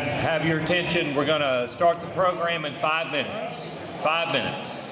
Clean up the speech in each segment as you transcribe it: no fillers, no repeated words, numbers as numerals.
have your attention. We're going to start the program in 5 minutes. 5 minutes.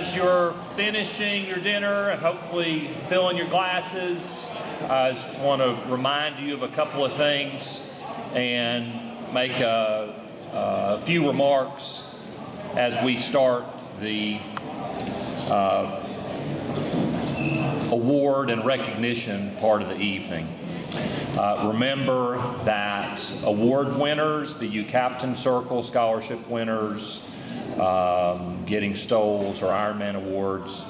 As you're finishing your dinner and hopefully filling your glasses, I just want to remind you of a couple of things and make a few remarks as we start the award and recognition part of the evening. Remember that award winners, be you Captain Circle scholarship winners, getting Stoles or Ironman awards,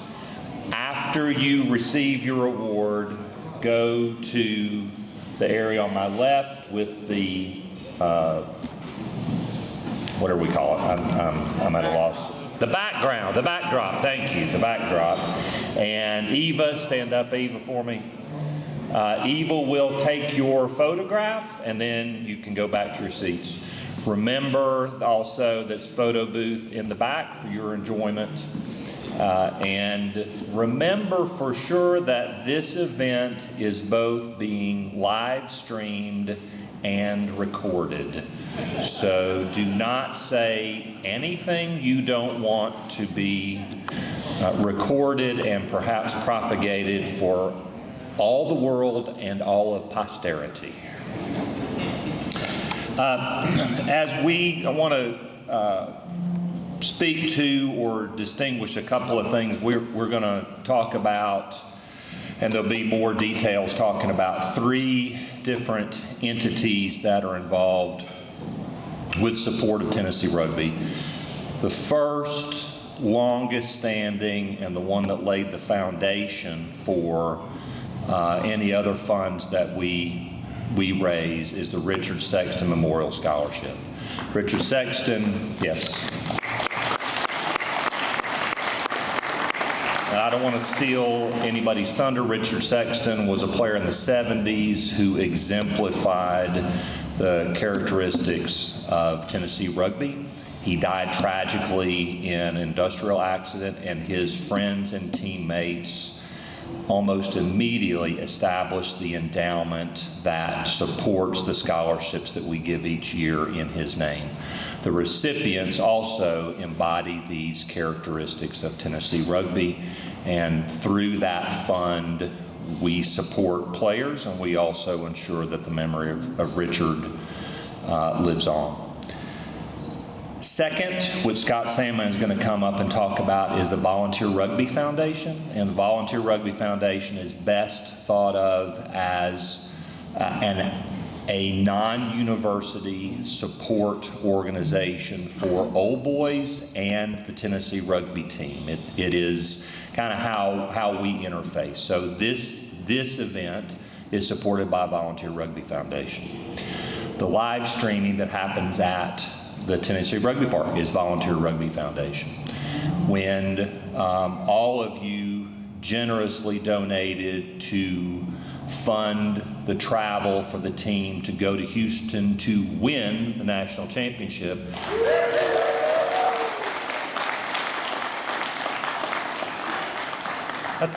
after you receive your award, go to the area on my left with the, what do we call it? I'm at a loss. The background, the backdrop, thank you, the backdrop. And Eva, stand up, Eva, for me. Eva will take your photograph and then you can go back to your seats. Remember also there's photo booth in the back for your enjoyment. And remember for sure that this event is both being live streamed and recorded. So do not say anything you don't want to be recorded and perhaps propagated for all the world and all of posterity. I want to speak to or distinguish a couple of things we're going to talk about, and there'll be more details talking about 3 different entities that are involved with support of Tennessee Rugby. The first, longest standing, and the one that laid the foundation for any other funds that we raise is the Richard Sexton Memorial Scholarship. Richard Sexton, yes. I don't want to steal anybody's thunder. Richard Sexton was a player in the 70s who exemplified the characteristics of Tennessee Rugby. He died tragically in an industrial accident, and his friends and teammates almost immediately established the endowment that supports the scholarships that we give each year in his name. The recipients also embody these characteristics of Tennessee Rugby, and through that fund we support players, and we also ensure that the memory of Richard lives on. Second, which Scott Salmon is going to come up and talk about, is the Volunteer Rugby Foundation. And the Volunteer Rugby Foundation is best thought of as a non-university support organization for Old Boys and the Tennessee Rugby team. It is kind of how we interface. So this event is supported by Volunteer Rugby Foundation. The live streaming that happens at the Tennessee Rugby Park is Volunteer Rugby Foundation. When all of you generously donated to fund the travel for the team to go to Houston to win the national championship,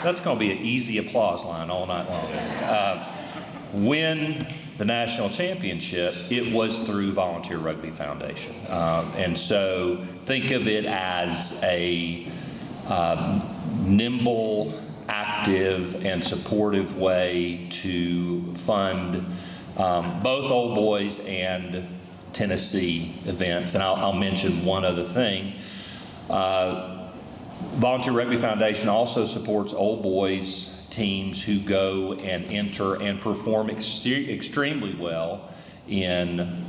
that's going to be an easy applause line all night long. Win the national championship, it was through Volunteer Rugby Foundation. And so think of it as a nimble, active, and supportive way to fund both Old Boys and Tennessee events. And I'll mention one other thing. Volunteer Rugby Foundation also supports Old Boys teams who go and enter and perform extremely well in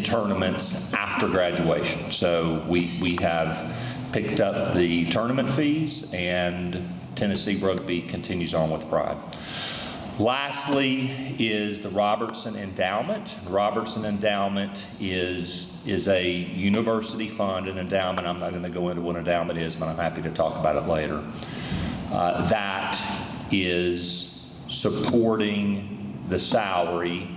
tournaments after graduation. So we have picked up the tournament fees, and Tennessee Rugby continues on with pride. Lastly is the Robertson Endowment. The Robertson Endowment is a university fund, an endowment. I'm not going to go into what an endowment is, but I'm happy to talk about it later. That is supporting the salary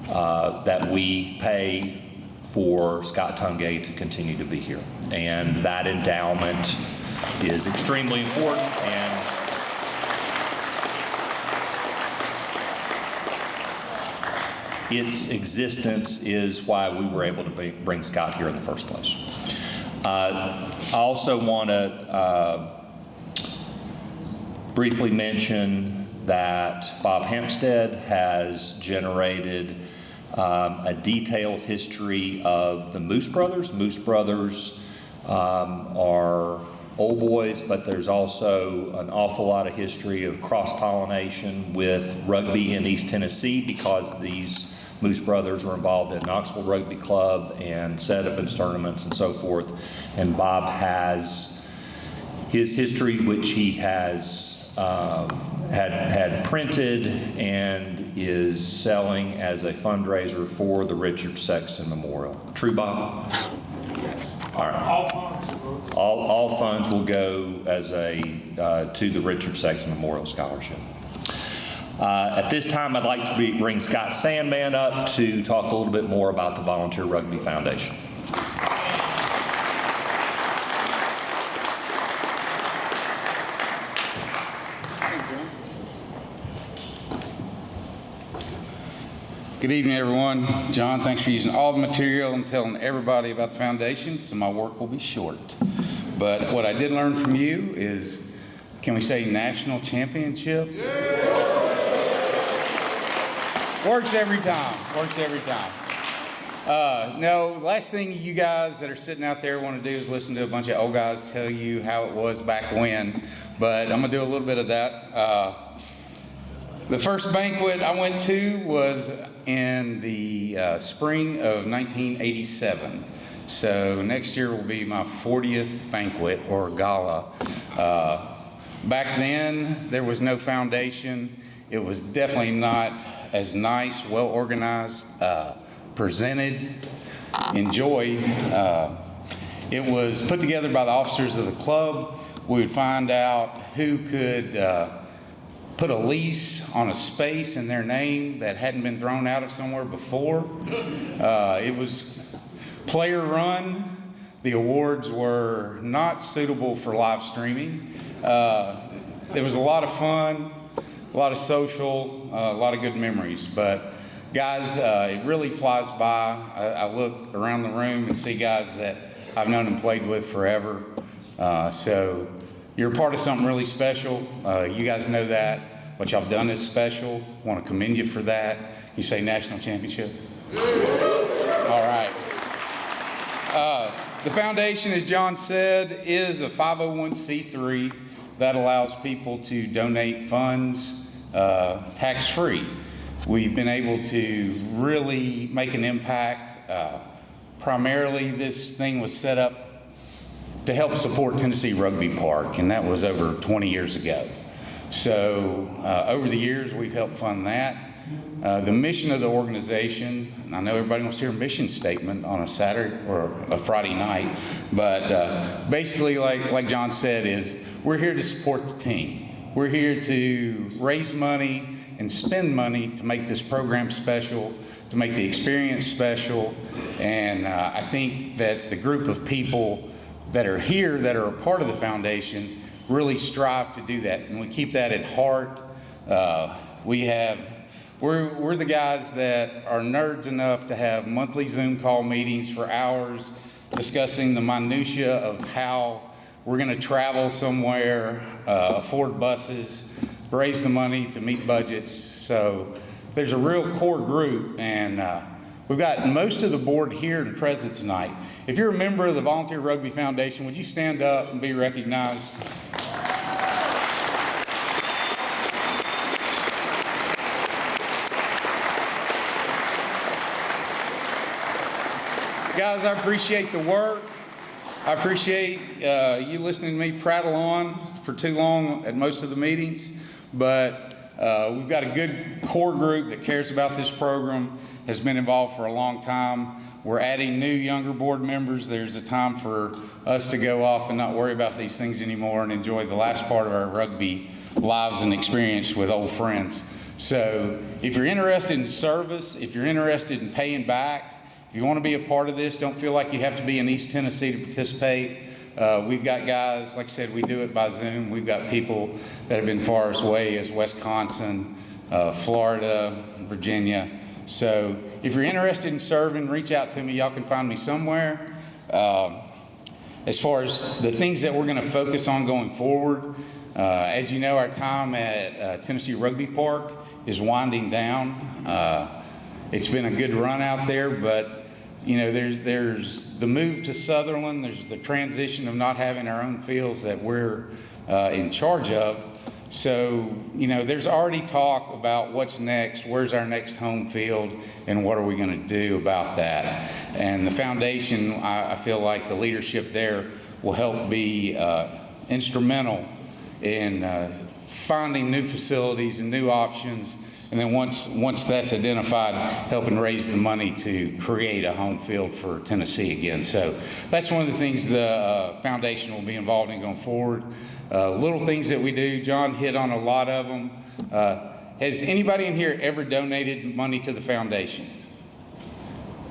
that we pay for Scott Tungay to continue to be here. And that endowment is extremely important, and its existence is why we were able to bring Scott here in the first place. I also want to briefly mention that Bob Hampstead has generated a detailed history of the Moose Brothers. Moose Brothers are old boys, but there's also an awful lot of history of cross-pollination with rugby in East Tennessee, because these Moose Brothers were involved in Knoxville Rugby Club and set events, tournaments, and so forth. And Bob has his history, which he has had printed and is selling as a fundraiser for the Richard Sexton Memorial. True, Bob? All right. All funds will go as to the Richard Sexton Memorial Scholarship. At this time, I'd like to bring Scott Sandman up to talk a little bit more about the Volunteer Rugby Foundation. Good evening, everyone. John, thanks for using all the material and telling everybody about the foundation, so my work will be short. But what I did learn from you is, can we say national championship? Yeah. Works every time, works every time. No, last thing you guys that are sitting out there want to do is listen to a bunch of old guys tell you how it was back when, but I'm going to do a little bit of that. The first banquet I went to was in the spring of 1987. So next year will be my 40th banquet or gala. Back then, there was no foundation. It was definitely not as nice, well organized, presented, enjoyed. It was put together by the officers of the club. We would find out who could put a lease on a space in their name that hadn't been thrown out of somewhere before. It was player run. The awards were not suitable for live streaming. It was a lot of fun, a lot of social, a lot of good memories. But guys, it really flies by. I look around the room and see guys that I've known and played with forever. So you're a part of something really special. You guys know that. What y'all done is special. Want to commend you for that. You say national championship? All right. The foundation, as John said, is a 501c3 that allows people to donate funds tax-free. We've been able to really make an impact. Primarily, this thing was set up to help support Tennessee Rugby Park, and that was over 20 years ago. So over the years, we've helped fund that. The mission of the organization, and I know everybody wants to hear a mission statement on a Saturday or a Friday night, but basically, like John said, is we're here to support the team. We're here to raise money and spend money to make this program special, to make the experience special, and I think that the group of people that are here that are a part of the foundation really strive to do that, and we keep that at heart. We're the guys that are nerds enough to have monthly Zoom call meetings for hours discussing the minutia of how we're going to travel somewhere, afford buses, raise the money to meet budgets. So there's a real core group, and we've got most of the board here and present tonight. If you're a member of the Volunteer Rugby Foundation, would you stand up and be recognized? Guys, I appreciate the work. I appreciate you listening to me prattle on for too long at most of the meetings, but we've got a good core group that cares about this program, has been involved for a long time. We're adding new, younger board members. There's a time for us to go off and not worry about these things anymore and enjoy the last part of our rugby lives and experience with old friends. So if you're interested in service, if you're interested in paying back, if you want to be a part of this, don't feel like you have to be in East Tennessee to participate. We've got guys, like I said, we do it by Zoom. We've got people that have been far as away as Wisconsin, Florida, Virginia. So if you're interested in serving, reach out to me. Y'all can find me somewhere. As far as the things that we're going to focus on going forward, as you know, our time at Tennessee Rugby Park is winding down. It's been a good run out there, but you know, there's the move to Sutherland, there's the transition of not having our own fields that we're in charge of. So, you know, there's already talk about what's next, where's our next home field, and what are we going to do about that. And the foundation, I feel like the leadership there will help be instrumental in finding new facilities and new options. And then once that's identified, helping raise the money to create a home field for Tennessee again. So that's one of the things the foundation will be involved in going forward. Little things that we do, John hit on a lot of them. Has anybody in here ever donated money to the foundation?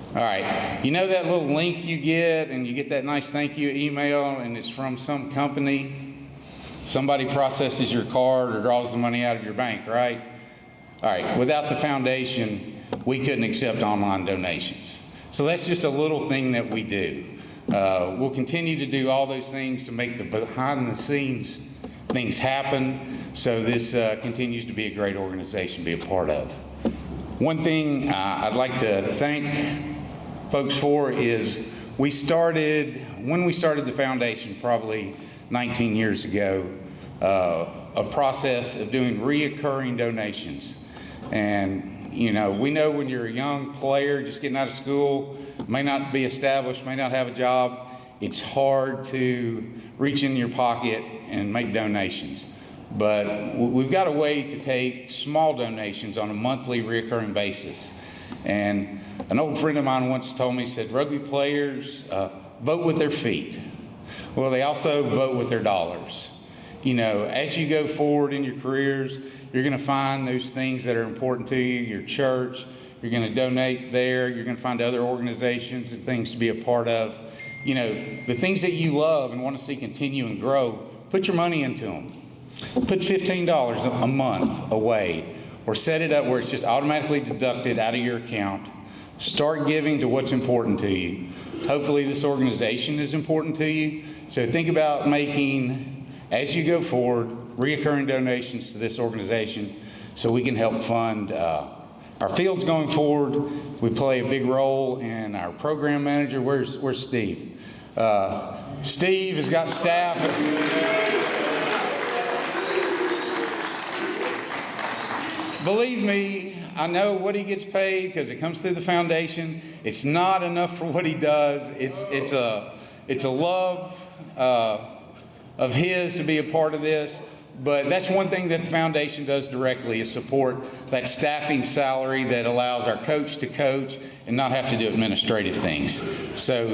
All right, you know that little link you get, and you get that nice thank you email, and it's from some company. Somebody processes your card or draws the money out of your bank, right? All right, without the foundation, we couldn't accept online donations. So that's just a little thing that we do. We'll continue to do all those things to make the behind the scenes things happen, so this continues to be a great organization to be a part of. One thing I'd like to thank folks for is when we started the foundation probably 19 years ago, a process of doing reoccurring donations. And you know, we know when you're a young player just getting out of school, may not be established, may not have a job, it's hard to reach in your pocket and make donations. But we've got a way to take small donations on a monthly reoccurring basis. And an old friend of mine once told me, said, rugby players vote with their feet. Well, they also vote with their dollars. You know, as you go forward in your careers, you're going to find those things that are important to you, your church, you're going to donate there, you're going to find other organizations and things to be a part of. You know, the things that you love and want to see continue and grow, put your money into them. Put $15 a month away, or set it up where it's just automatically deducted out of your account. Start giving to what's important to you. Hopefully this organization is important to you. So think about making, as you go forward, reoccurring donations to this organization so we can help fund our fields going forward. We play a big role in our program manager. Where's Steve? Steve has got staff. Believe me, I know what he gets paid because it comes through the foundation. It's not enough for what he does. It's a love of his to be a part of this. But that's one thing that the foundation does directly, is support that staffing salary that allows our coach to coach and not have to do administrative things. So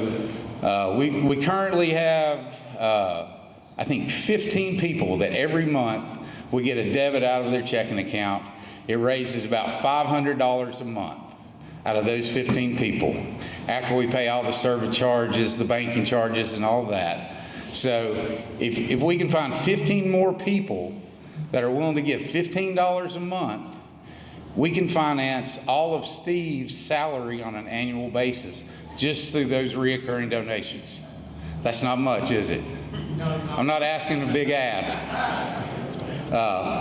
we currently have, I think, 15 people that every month we get a debit out of their checking account. It raises about $500 a month out of those 15 people, after we pay all the service charges, the banking charges, and all that. So if we can find 15 more people that are willing to give $15 a month, we can finance all of Steve's salary on an annual basis just through those reoccurring donations. That's not much, is it? No, it's not. I'm not asking a big ask.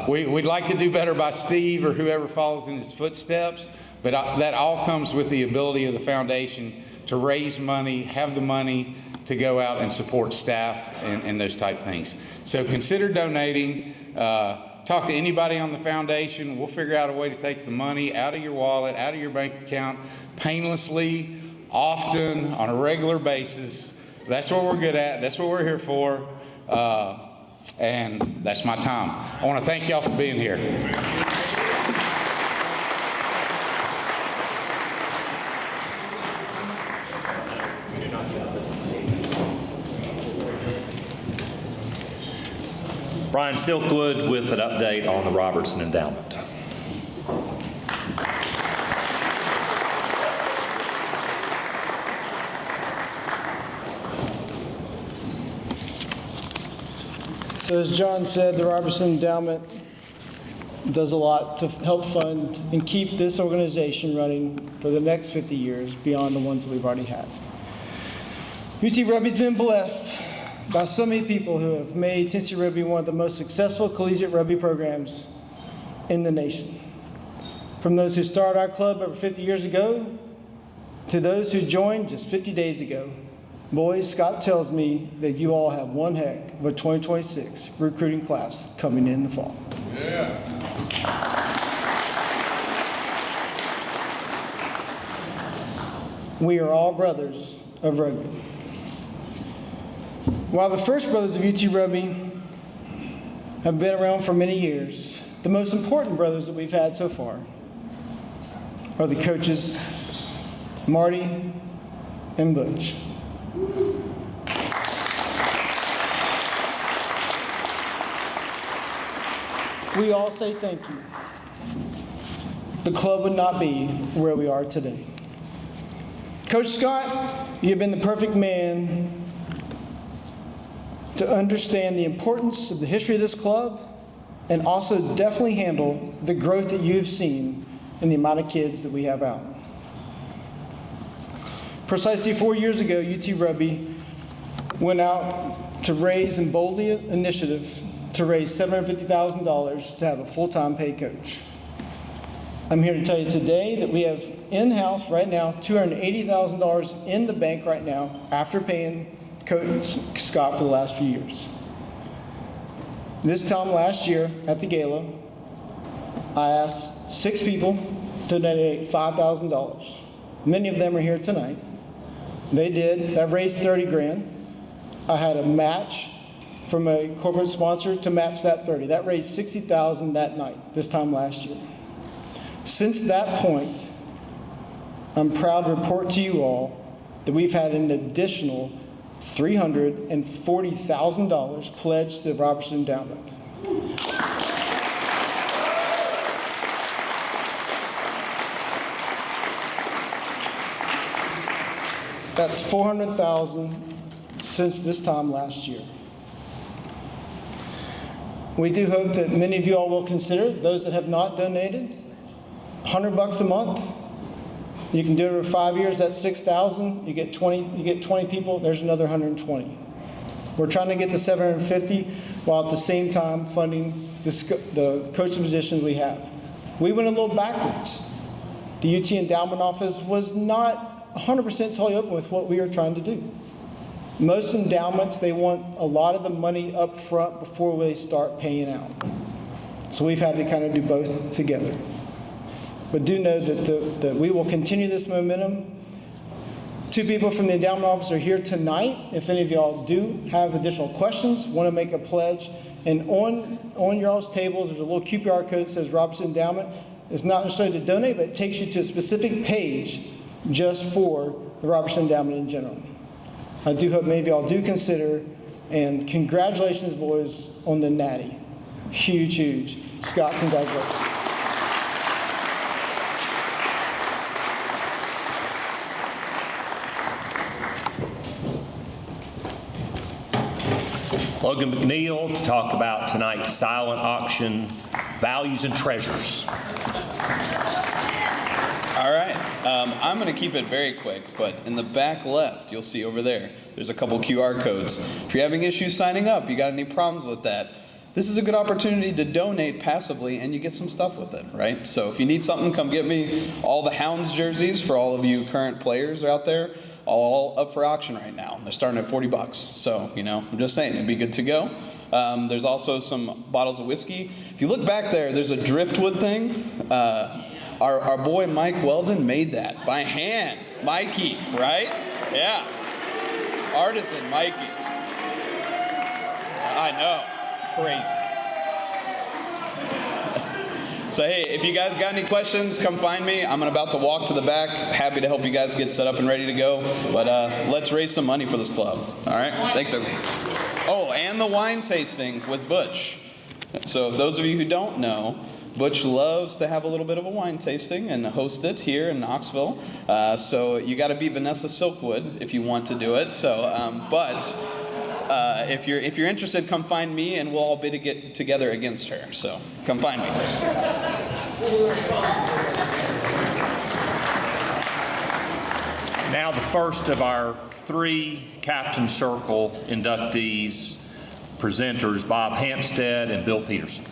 We'd like to do better by Steve or whoever follows in his footsteps, but that all comes with the ability of the foundation to raise money, have the money to go out and support staff and those type things. So consider donating. Talk to anybody on the foundation. We'll figure out a way to take the money out of your wallet, out of your bank account, painlessly, often, on a regular basis. That's what we're good at. That's what we're here for. And that's my time. I want to thank y'all for being here. Brian Silkwood with an update on the Robertson Endowment. So as John said, the Robertson Endowment does a lot to help fund and keep this organization running for the next 50 years beyond the ones that we've already had. UT Rugby's been blessed by so many people who have made Tennessee Rugby one of the most successful collegiate rugby programs in the nation. From those who started our club over 50 years ago to those who joined just 50 days ago. Boys, Scott tells me that you all have one heck of a 2026 recruiting class coming in the fall. Yeah. We are all brothers of rugby. While the first brothers of UT Rugby have been around for many years, the most important brothers that we've had so far are the coaches, Marty and Butch. We all say thank you. The club would not be where we are today. Coach Scott, you've been the perfect man to understand the importance of the history of this club and also definitely handle the growth that you've seen in the amount of kids that we have out. Precisely 4 years ago, UT Rugby went out to raise and boldly initiative to raise $750,000 to have a full-time paid coach. I'm here to tell you today that we have in-house right now $280,000 in the bank right now after paying Coach Scott for the last few years. This time last year at the Gala, I asked 6 people to donate $5,000. Many of them are here tonight. They did. That raised 30 grand. I had a match from a corporate sponsor to match that 30. That raised 60,000 that night, this time last year. Since that point, I'm proud to report to you all that we've had an additional $340,000 pledged to the Robertson Endowment. That's $400,000 since this time last year. We do hope that many of you all will consider, those that have not donated, $100 a month. You can do it over 5 years, that's $6,000. You get 20 people, there's another 120. We're trying to get to 750 while at the same time funding the coaching positions we have. We went a little backwards. The UT Endowment Office was not 100% totally open with what we are trying to do. Most endowments, they want a lot of the money up front before they start paying out. So we've had to kind of do both together. But do know that we will continue this momentum. 2 people from the endowment office are here tonight. If any of y'all do have additional questions, want to make a pledge, and on your all's tables, there's a little QPR code that says Robertson Endowment. It's not necessarily to donate, but it takes you to a specific page just for the Robertson Endowment in general. I do hope many of y'all do consider, and congratulations, boys, on the natty. Huge, huge. Scott, congratulations. Logan McNeil to talk about tonight's silent auction, Values and Treasures. All right, I'm going to keep it very quick, but in the back left, you'll see over there, there's a couple QR codes. If you're having issues signing up, you got any problems with that, this is a good opportunity to donate passively and you get some stuff with it, right? So if you need something, come get me. All the Hounds jerseys for all of you current players out there, all up for auction right now. They're starting at $40. So, I'm just saying, it'd be good to go. There's also some bottles of whiskey. If you look back there, there's a driftwood thing. Our boy Mike Weldon made that by hand. Mikey, right? Yeah. Artisan Mikey. I know. Crazy. So hey, if you guys got any questions, come find me. I'm about to walk to the back. Happy to help you guys get set up and ready to go. But let's raise some money for this club. All right? Thanks, everybody. Oh, and the wine tasting with Butch. So those of you who don't know, Butch loves to have a little bit of a wine tasting and host it here in Knoxville. So you got to be Vanessa Silkwood if you want to do it. So, if you're interested, come find me and we'll all be together against her. So come find me. Now the first of our 3 Captain Circle inductees, presenters, Bob Hampstead and Bill Peterson.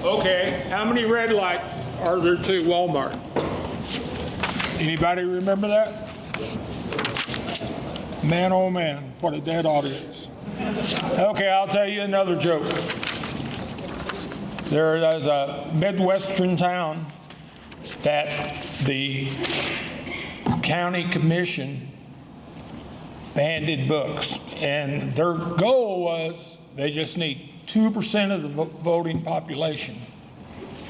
Okay, how many red lights are there to Walmart? Anybody remember that? Man, oh man, what a dead audience. Okay, I'll tell you another joke. There is a Midwestern town that the county commission banded books, and their goal was they just need 2% of the voting population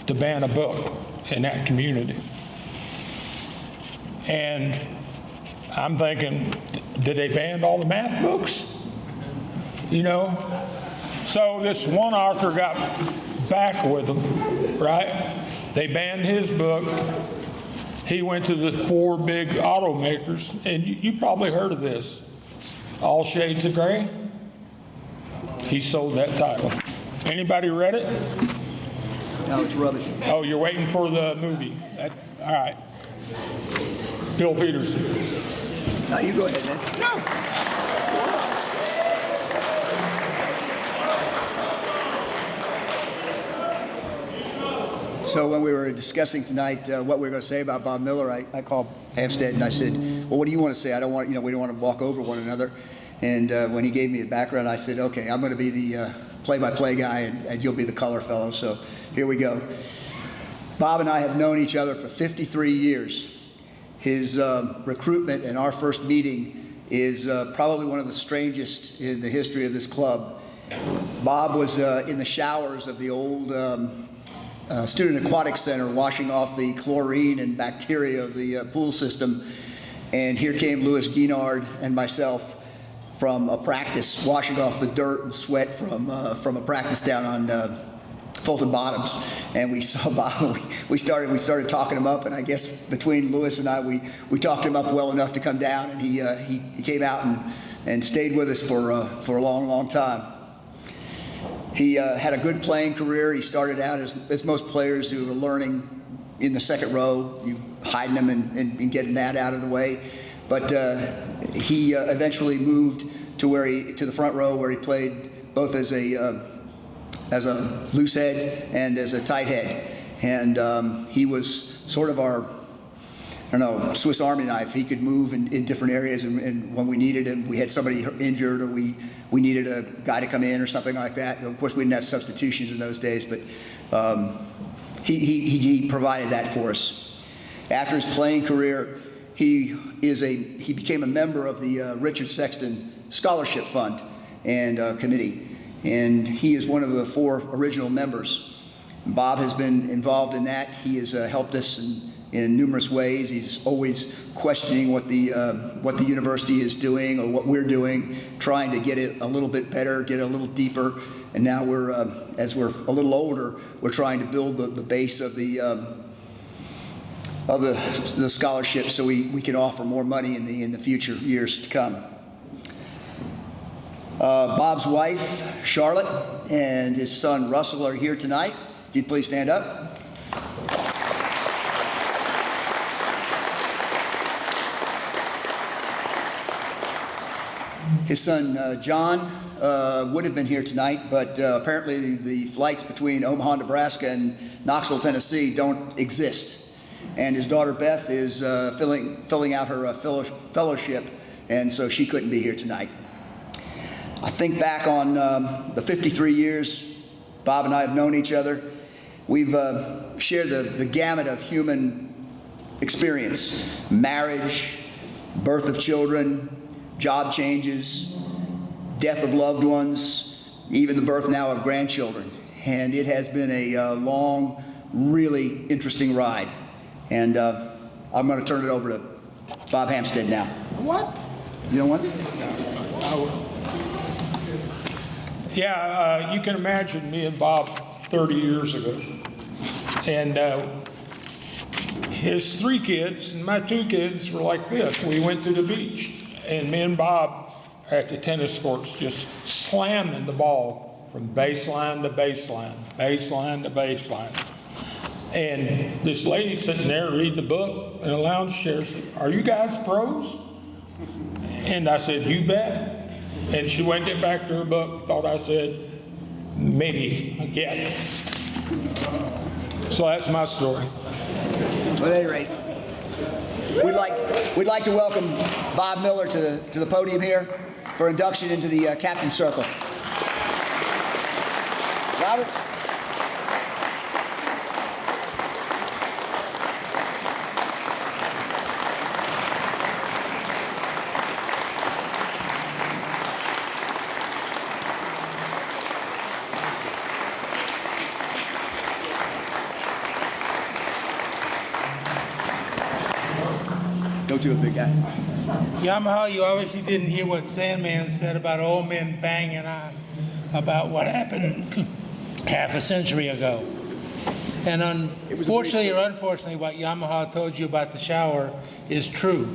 to ban a book in that community. And I'm thinking, did they ban all the math books? You know? So this one author got back with them, right? They banned his book. He went to the 4 big automakers, and you probably heard of this, All Shades of Gray. He sold that title. Anybody read it? No, it's rubbish. Oh, you're waiting for the movie. All right. Bill Peterson. No, you go ahead, man. No. So when we were discussing tonight what we were going to say about Bob Miller, I called Hampstead and I said, well, what do you want to say? I don't want, we don't want to walk over one another. And when he gave me the background, I said, okay, I'm going to be the play-by-play guy and you'll be the color fellow. So here we go. Bob and I have known each other for 53 years. His recruitment and our first meeting is probably one of the strangest in the history of this club. Bob was in the showers of the old Student Aquatic Center washing off the chlorine and bacteria of the pool system. And here came Louis Guinard and myself from a practice, washing off the dirt and sweat from a practice down on Fulton Bottoms. And we saw Bob, we started talking him up, and I guess between Louis and I, we talked him up well enough to come down, and he came out and stayed with us for a long, long time. He had a good playing career. He started out as most players who were learning in the second row, you hiding them and getting that out of the way. But he eventually moved to the front row, where he played both as a loose head and as a tight head. And he was sort of our, I don't know, Swiss Army knife. He could move in different areas, and when we needed him, we had somebody injured, or we needed a guy to come in or something like that. Of course, we didn't have substitutions in those days, but he provided that for us. After his playing career, he became a member of the Richard Sexton Scholarship Fund and Committee, and he is one of the 4 original members. Bob has been involved in that. He has helped us in numerous ways. He's always questioning what the university is doing or what we're doing, trying to get it a little bit better, get it a little deeper. And now as we're a little older, we're trying to build the base of the scholarship, so we can offer more money in the future years to come. Bob's wife, Charlotte, and his son, Russell, are here tonight. If you'd please stand up. His son, John, would have been here tonight, but apparently the flights between Omaha, Nebraska and Knoxville, Tennessee don't exist. And his daughter, Beth, is filling out her fellowship, and so she couldn't be here tonight. I think back on the 53 years Bob and I have known each other. We've shared the gamut of human experience: marriage, birth of children, job changes, death of loved ones, even the birth now of grandchildren. And it has been a long, really interesting ride. And I'm going to turn it over to Bob Hampstead now. What? You don't want to? You can imagine me and Bob 30 years ago. And his 3 kids and my 2 kids were like this. We went to the beach, and me and Bob at the tennis courts just slamming the ball from baseline to baseline, baseline to baseline. And this lady sitting there reading a book in a lounge chair said, "Are you guys pros?" And I said, "You bet." And she went back to her book, thought I said, "Maybe, yeah." So that's my story. At any rate, we'd like to welcome Bob Miller to the podium here for induction into the captain circle. Robert. Don't do it, big guy. Yamaha, you obviously didn't hear what Sandman said about old men banging on about what happened half a century ago. And unfortunately or unfortunately, what Yamaha told you about the shower is true.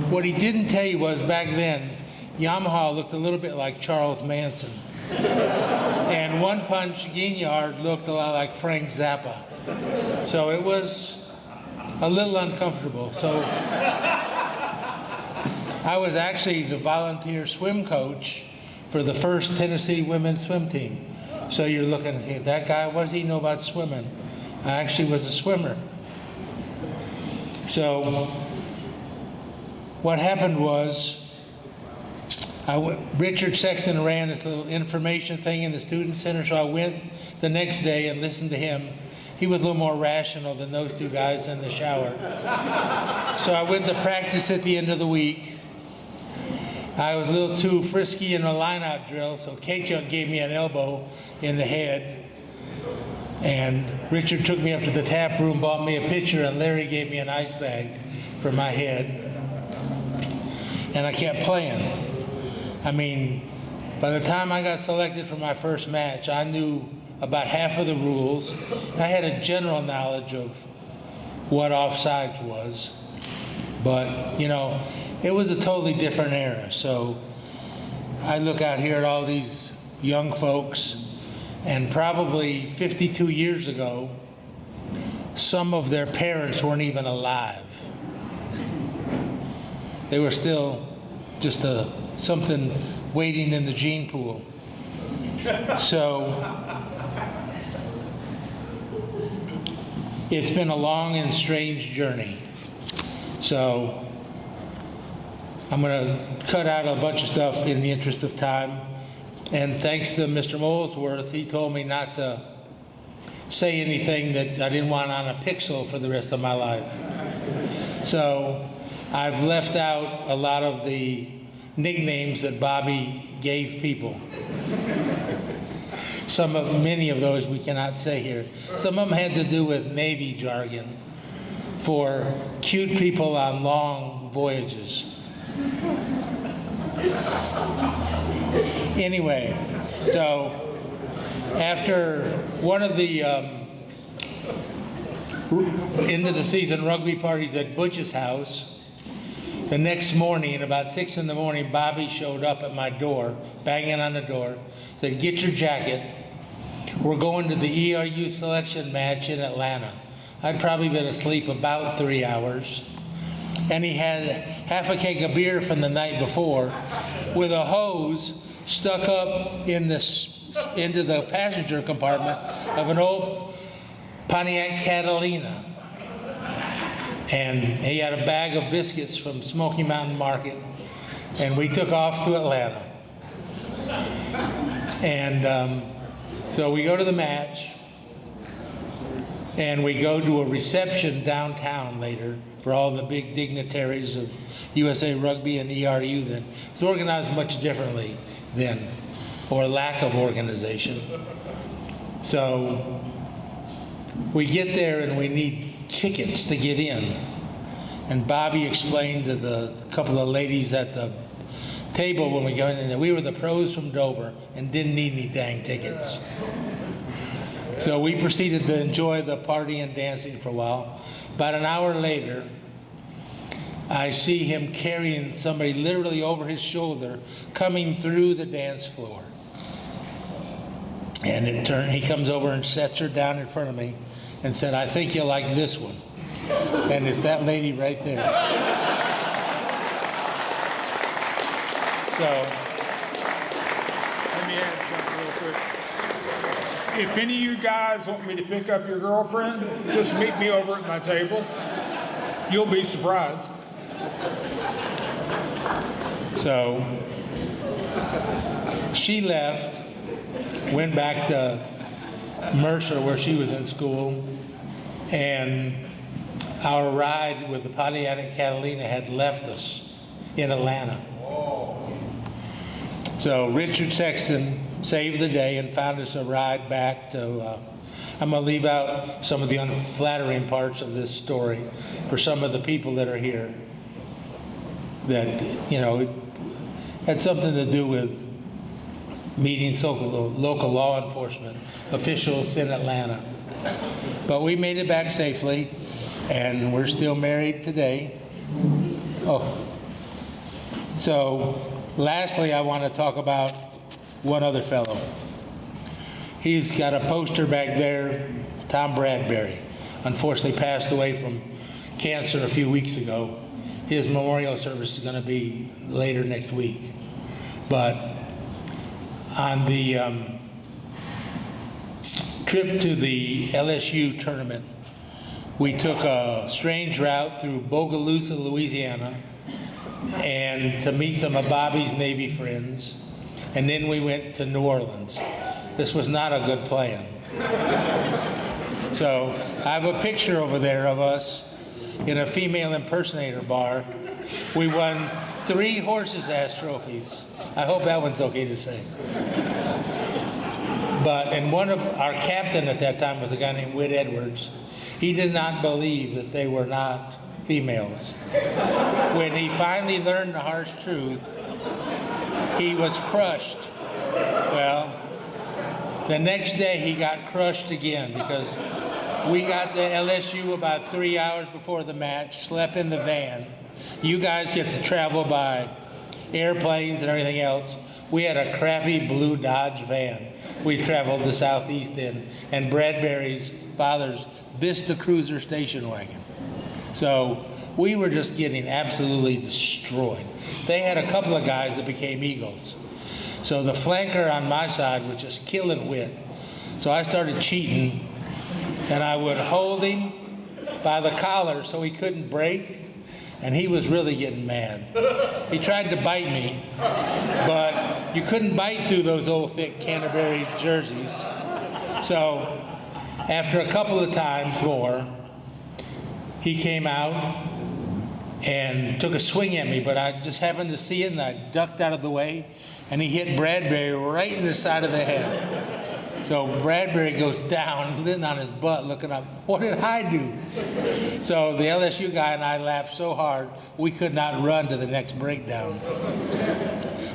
What he didn't tell you was back then, Yamaha looked a little bit like Charles Manson. And One Punch Guignard looked a lot like Frank Zappa. So it was a little uncomfortable. So I was actually the volunteer swim coach for the first Tennessee women's swim team. So you're looking at that guy, what does he know about swimming? I actually was a swimmer. So what happened was, Richard Sexton ran this little information thing in the student center, so I went the next day and listened to him. He was a little more rational than those 2 guys in the shower. So I went to practice at the end of the week. I was a little too frisky in the line-out drill, so K-Chunk gave me an elbow in the head. And Richard took me up to the tap room, bought me a pitcher, and Larry gave me an ice bag for my head. And I kept playing. I mean, by the time I got selected for my first match, I knew about half of the rules. I had a general knowledge of what offsides was, but you know, it was a totally different era. So I look out here at all these young folks, and probably 52 years ago, some of their parents weren't even alive. They were still just something waiting in the gene pool. So it's been a long and strange journey. So I'm going to cut out a bunch of stuff in the interest of time. And thanks to Mr. Molesworth, he told me not to say anything that I didn't want on a pixel for the rest of my life. So I've left out a lot of the nicknames that Bobby gave people. Many of those we cannot say here. Some of them had to do with Navy jargon for cute people on long voyages. Anyway, so after one of the end of the season rugby parties at Butch's house, the next morning, about 6 in the morning, Bobby showed up at my door, banging on the door, said, "Get your jacket. We're going to the ERU selection match in Atlanta." I'd probably been asleep about 3 hours. And he had half a keg of beer from the night before with a hose stuck up into the passenger compartment of an old Pontiac Catalina. And he had a bag of biscuits from Smoky Mountain Market. And we took off to Atlanta. And so we go to the match. And we go to a reception downtown later for all the big dignitaries of USA Rugby and ERU then. It's organized much differently then, or lack of organization. So we get there and we need tickets to get in. And Bobby explained to the couple of ladies at the table when we got in there. We were the pros from Dover and didn't need any dang tickets. So we proceeded to enjoy the party and dancing for a while. About an hour later, I see him carrying somebody literally over his shoulder, coming through the dance floor. And he comes over and sets her down in front of me and said, "I think you'll like this one." And it's that lady right there. So, Let me add something real quick. If any of you guys want me to pick up your girlfriend, just meet me over at my table. You'll be surprised. So she left, went back to Mercer where she was in school, and our ride with the Pontiac Catalina had left us in Atlanta. So Richard Sexton saved the day and found us a ride back to, I'm going to leave out some of the unflattering parts of this story for some of the people that are here that, you know, it had something to do with meeting local law enforcement officials in Atlanta. But we made it back safely, and we're still married today. Oh, so lastly, I want to talk about one other fellow. He's got a poster back there, Tom Bradbury. Unfortunately passed away from cancer a few weeks ago. His memorial service is going to be later next week. But on the trip to the LSU tournament, we took a strange route through Bogalusa, Louisiana, and to meet some of Bobby's Navy friends. And then we went to New Orleans. This was not a good plan. So I have a picture over there of us in a female impersonator bar. We won 3 horses ass trophies. I hope that one's okay to say. And one of our captain at that time was a guy named Whit Edwards. He did not believe that they were not females. When he finally learned the harsh truth, he was crushed. Well, the next day he got crushed again because we got to LSU about 3 hours before the match, slept in the van. You guys get to travel by airplanes and everything else. We had a crappy blue Dodge van we traveled the Southeast in, and Bradbury's father's Vista Cruiser station wagon. So we were just getting absolutely destroyed. They had a couple of guys that became Eagles. So the flanker on my side was just killing Whit. So I started cheating, and I would hold him by the collar so he couldn't break, and he was really getting mad. He tried to bite me, but you couldn't bite through those old thick Canterbury jerseys. So after a couple of times more, he came out and took a swing at me, but I just happened to see it, and I ducked out of the way, and he hit Bradbury right in the side of the head. So Bradbury goes down, laying on his butt, looking up. What did I do? So the LSU guy and I laughed so hard, we could not run to the next breakdown.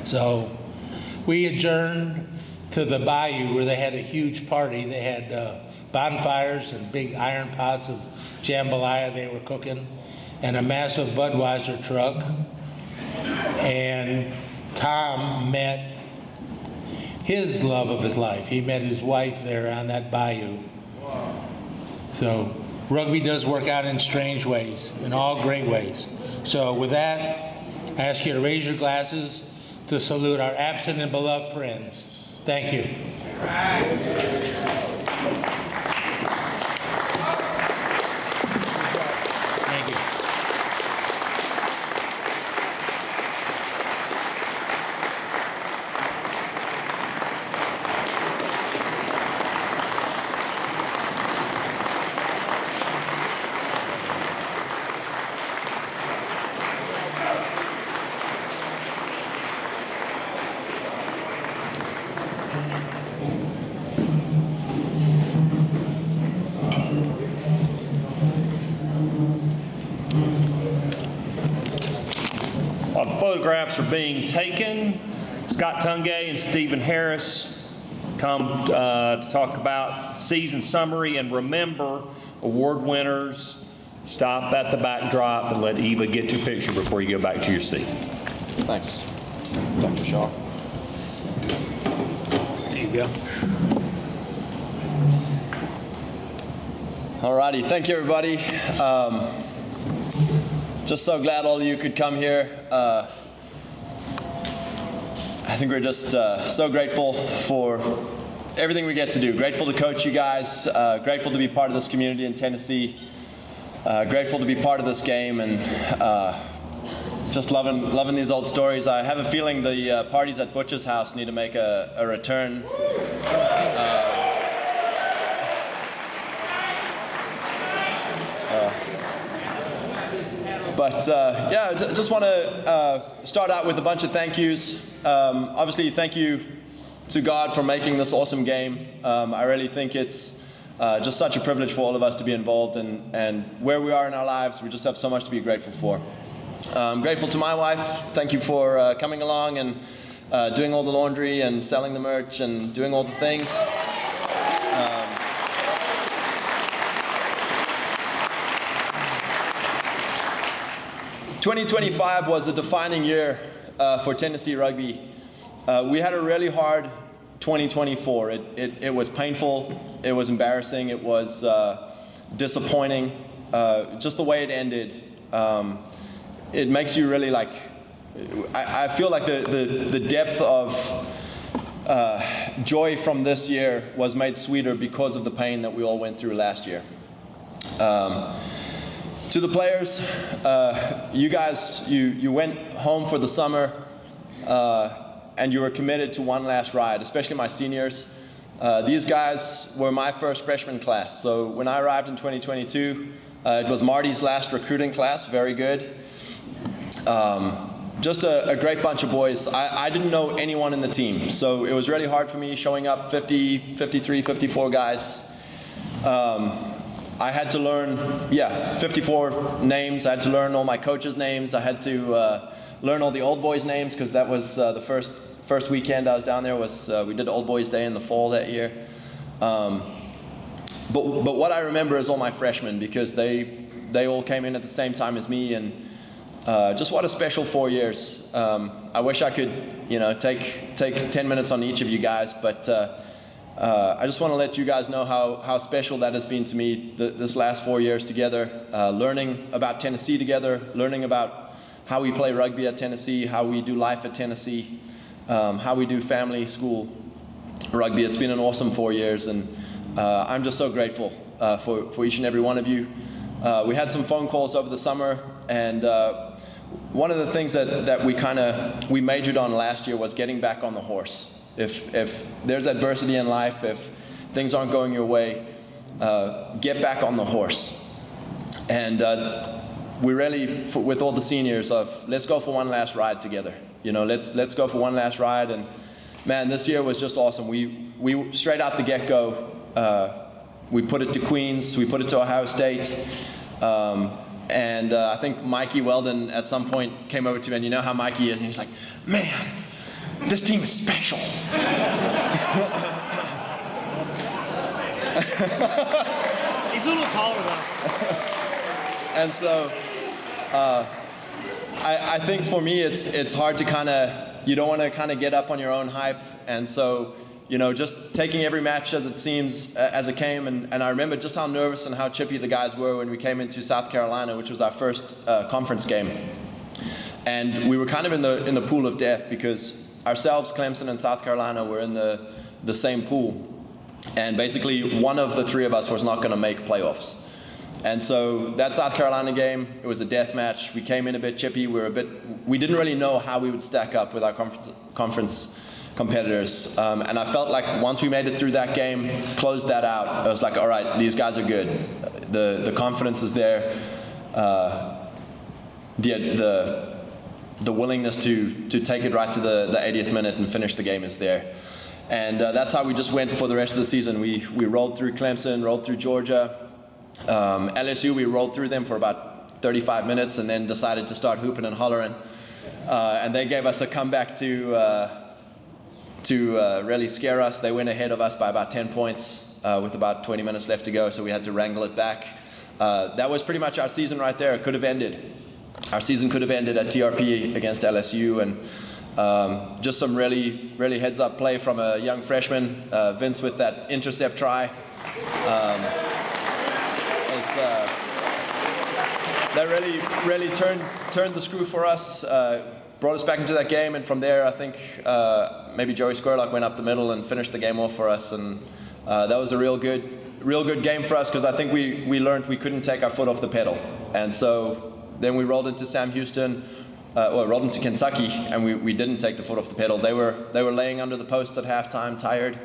So we adjourned to the bayou where they had a huge party. They had bonfires and big iron pots of jambalaya they were cooking, and a massive Budweiser truck. And Tom met his love of his life. He met his wife there on that bayou. So rugby does work out in strange ways, in all great ways. So with that, I ask you to raise your glasses to salute our absent and beloved friends. Thank you. Thank you. photographs are being taken. Scott Tungay and Stephen Harris come to talk about season summary. And remember, award winners, stop at the backdrop and let Eva get your picture before you go back to your seat. Thanks, Dr. Shaw. There you go. All righty, thank you, everybody. Just so glad all of you could come here. I think we're just so grateful for everything we get to do. Grateful to coach you guys. Grateful to be part of this community in Tennessee. Grateful to be part of this game, and just loving these old stories. I have a feeling the parties at Butch's house need to make a return. Yeah, just want to start out with a bunch of thank yous. Obviously, thank you to God for making this awesome game. I really think it's just such a privilege for all of us to be involved, and where we are in our lives, we just have so much to be grateful for. I'm grateful to my wife. Thank you for coming along and doing all the laundry and selling the merch and doing all the things. 2025 was a defining year for Tennessee Rugby. We had a really hard 2024. It was painful, it was embarrassing, it was disappointing. Just the way it ended, it makes you really like, I feel like the depth of joy from this year was made sweeter because of the pain that we all went through last year. To the players, you guys, you went home for the summer and you were committed to one last ride, especially my seniors. These guys were my first freshman class. So when I arrived in 2022, it was Marty's last recruiting class, very good. Just a great bunch of boys. I didn't know anyone in the team, so it was really hard for me showing up 50, 53, 54 guys. I had to learn, 54 names. I had to learn all my coaches' names. I had to learn all the old boys' names, because that was the first weekend I was down there. We did Old Boys Day in the fall that year. But what I remember is all my freshmen, because they all came in at the same time as me, and just what a special 4 years. I wish I could, take 10 minutes on each of you guys, but I just want to let you guys know how special that has been to me this last 4 years together, learning about Tennessee together, learning about how we play rugby at Tennessee, how we do life at Tennessee, how we do family, school, rugby. It's been an awesome 4 years, and I'm just so grateful for each and every one of you. We had some phone calls over the summer, and one of the things that we majored on last year was getting back on the horse. If there's adversity in life, if things aren't going your way, get back on the horse. And we really, with all the seniors, let's go for one last ride together. Let's go for one last ride. And man, this year was just awesome. We straight out the get-go, we put it to Queens, we put it to Ohio State. And I think Mikey Weldon at some point came over to me, and you know how Mikey is, and he's like, man, this team is special. He's a little taller though. And so I think for me it's hard to you don't want to get up on your own hype. And so, just taking every match as it seems, as it came. And I remember just how nervous and how chippy the guys were when we came into South Carolina, which was our first conference game. And we were kind of in the pool of death, because ourselves, Clemson, and South Carolina were in the same pool. And basically, one of the three of us was not going to make playoffs. And so that South Carolina game, it was a death match. We came in a bit chippy. We didn't really know how we would stack up with our conference competitors. And I felt like once we made it through that game, closed that out, I was like, all right, these guys are good. The confidence is there. The willingness to take it right to the 80th minute and finish the game is there. And that's how we just went for the rest of the season. We rolled through Clemson, rolled through Georgia. LSU, we rolled through them for about 35 minutes and then decided to start hooping and hollering. and they gave us a comeback to really scare us. They went ahead of us by about 10 points with about 20 minutes left to go, so we had to wrangle it back. That was pretty much our season right there. It could have ended. Our season could have ended at TRP against LSU, and just some really, really heads-up play from a young freshman, Vince, with that intercept try. That really turned the screw for us, brought us back into that game, and from there I think maybe Joey Squirlock went up the middle and finished the game off for us, and that was a real good game for us, because I think we learned we couldn't take our foot off the pedal. And so then we rolled into Sam Houston, rolled into Kentucky, and we didn't take the foot off the pedal. They were laying under the post at halftime, tired,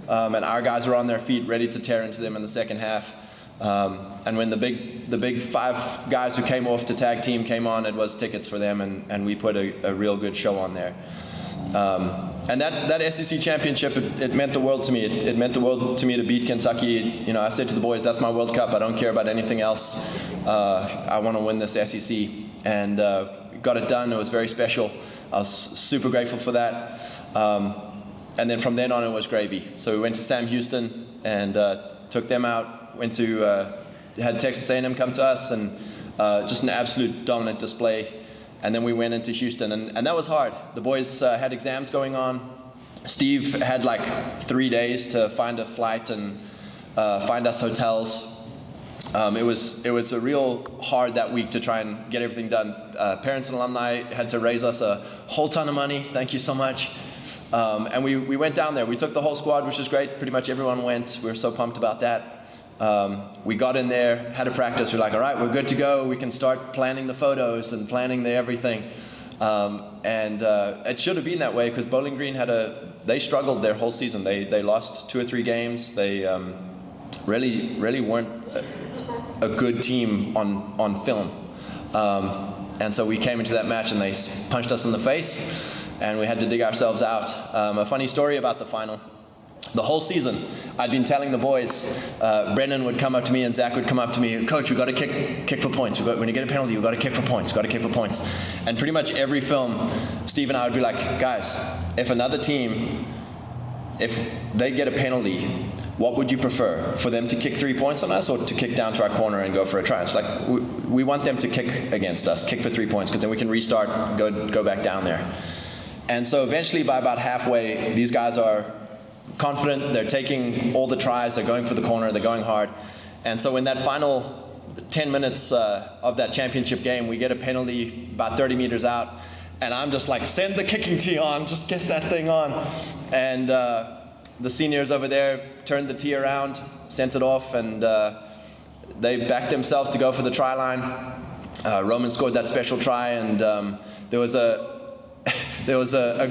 and our guys were on their feet, ready to tear into them in the second half. And when the big 5 guys who came off to tag team came on, it was tickets for them, and we put a real good show on there. And that SEC championship, it meant the world to me. It meant the world to me to beat Kentucky. You know, I said to the boys, that's my World Cup. I don't care about anything else. I want to win this SEC. And got it done. It was very special. I was super grateful for that. And then from then on, it was gravy. So we went to Sam Houston and took them out. Went to, had Texas A&M come to us, and just an absolute dominant display. And then we went into Houston, and that was hard. The boys had exams going on. Steve had like 3 days to find a flight and find us hotels. It was a real hard that week to try and get everything done. Parents and alumni had to raise us a whole ton of money. Thank you so much. And we went down there. We took the whole squad, which was great. Pretty much everyone went. We were so pumped about that. We got in there, had a practice. We're like, all right, we're good to go. We can start planning the photos and planning the everything. And it should have been that way, because Bowling Green they struggled their whole season. They lost 2 or 3 games. They really weren't a good team on film. And so we came into that match and they punched us in the face, and we had to dig ourselves out. A funny story about the final. The whole season, I'd been telling the boys, Brennan would come up to me and Zach would come up to me, Coach, we've got to kick for points. When you get a penalty, we've got to kick for points. We've got to kick for points. And pretty much every film, Steve and I would be like, guys, if another team, if they get a penalty, what would you prefer? For them to kick 3 points on us, or to kick down to our corner and go for a try? It's like, we want them to kick against us, kick for 3 points, because then we can restart, go back down there. And so eventually, by about halfway, these guys are confident, they're taking all the tries, they're going for the corner, they're going hard. And so in that final 10 minutes of that championship game, we get a penalty about 30 meters out, and I'm just like, send the kicking tee on, just get that thing on. And the seniors over there turned the tee around, sent it off, and they backed themselves to go for the try line. Roman scored that special try, and there was a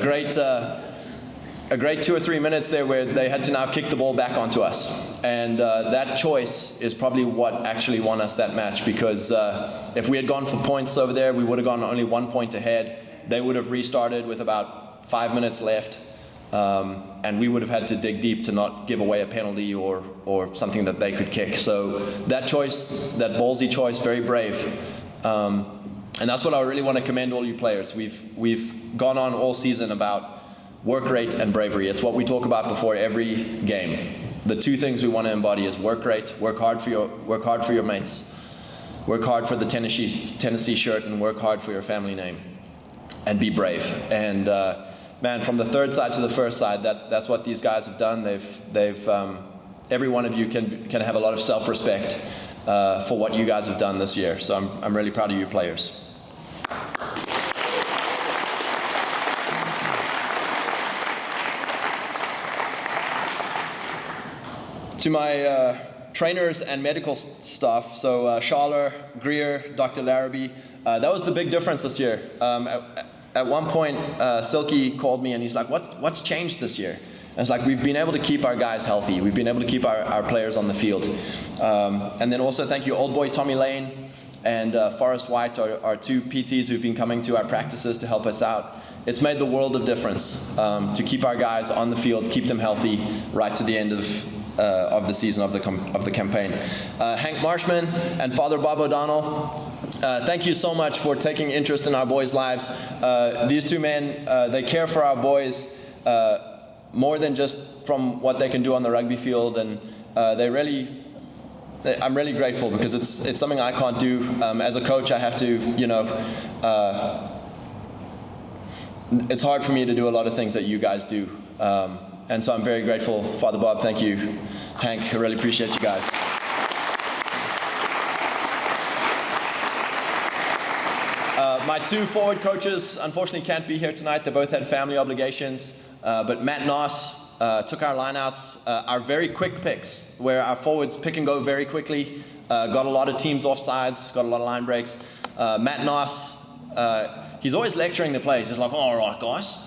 great 2 or 3 minutes there where they had to now kick the ball back onto us. And that choice is probably what actually won us that match, because if we had gone for points over there, we would have gone only 1 point ahead. They would have restarted with about 5 minutes left, and we would have had to dig deep to not give away a penalty or something that they could kick. So that choice, that ballsy choice, very brave. And that's what I really want to commend all you players. We've gone on all season about work rate and bravery. It's what we talk about before every game. The 2 things we want to embody is work rate, work hard for your mates, work hard for the Tennessee shirt, and work hard for your family name, and be brave. And man, from the third side to the first side, that's what these guys have done. They've every one of you can have a lot of self-respect for what you guys have done this year. So I'm really proud of you players. To my trainers and medical staff, so Schaller, Greer, Dr. Larrabee, that was the big difference this year. At one point, Silky called me and he's like, what's changed this year? And it's like, we've been able to keep our guys healthy. We've been able to keep our players on the field. And then also thank you, old boy Tommy Lane and Forrest White, our 2 PTs who've been coming to our practices to help us out. It's made the world of difference to keep our guys on the field, keep them healthy right to the end of the season, of the campaign. Hank Marshman and Father Bob O'Donnell, thank you so much for taking interest in our boys' lives. These two men, they care for our boys more than just from what they can do on the rugby field, and I'm really grateful because it's something I can't do. As a coach, I have to, it's hard for me to do a lot of things that you guys do. And so I'm very grateful. Father Bob, thank you. Hank, I really appreciate you guys. My two forward coaches unfortunately can't be here tonight. They both had family obligations. But Matt Noss took our lineouts, our very quick picks, where our forwards pick and go very quickly, got a lot of teams offsides, got a lot of line breaks. Matt Noss, he's always lecturing the players. He's like, all right, guys.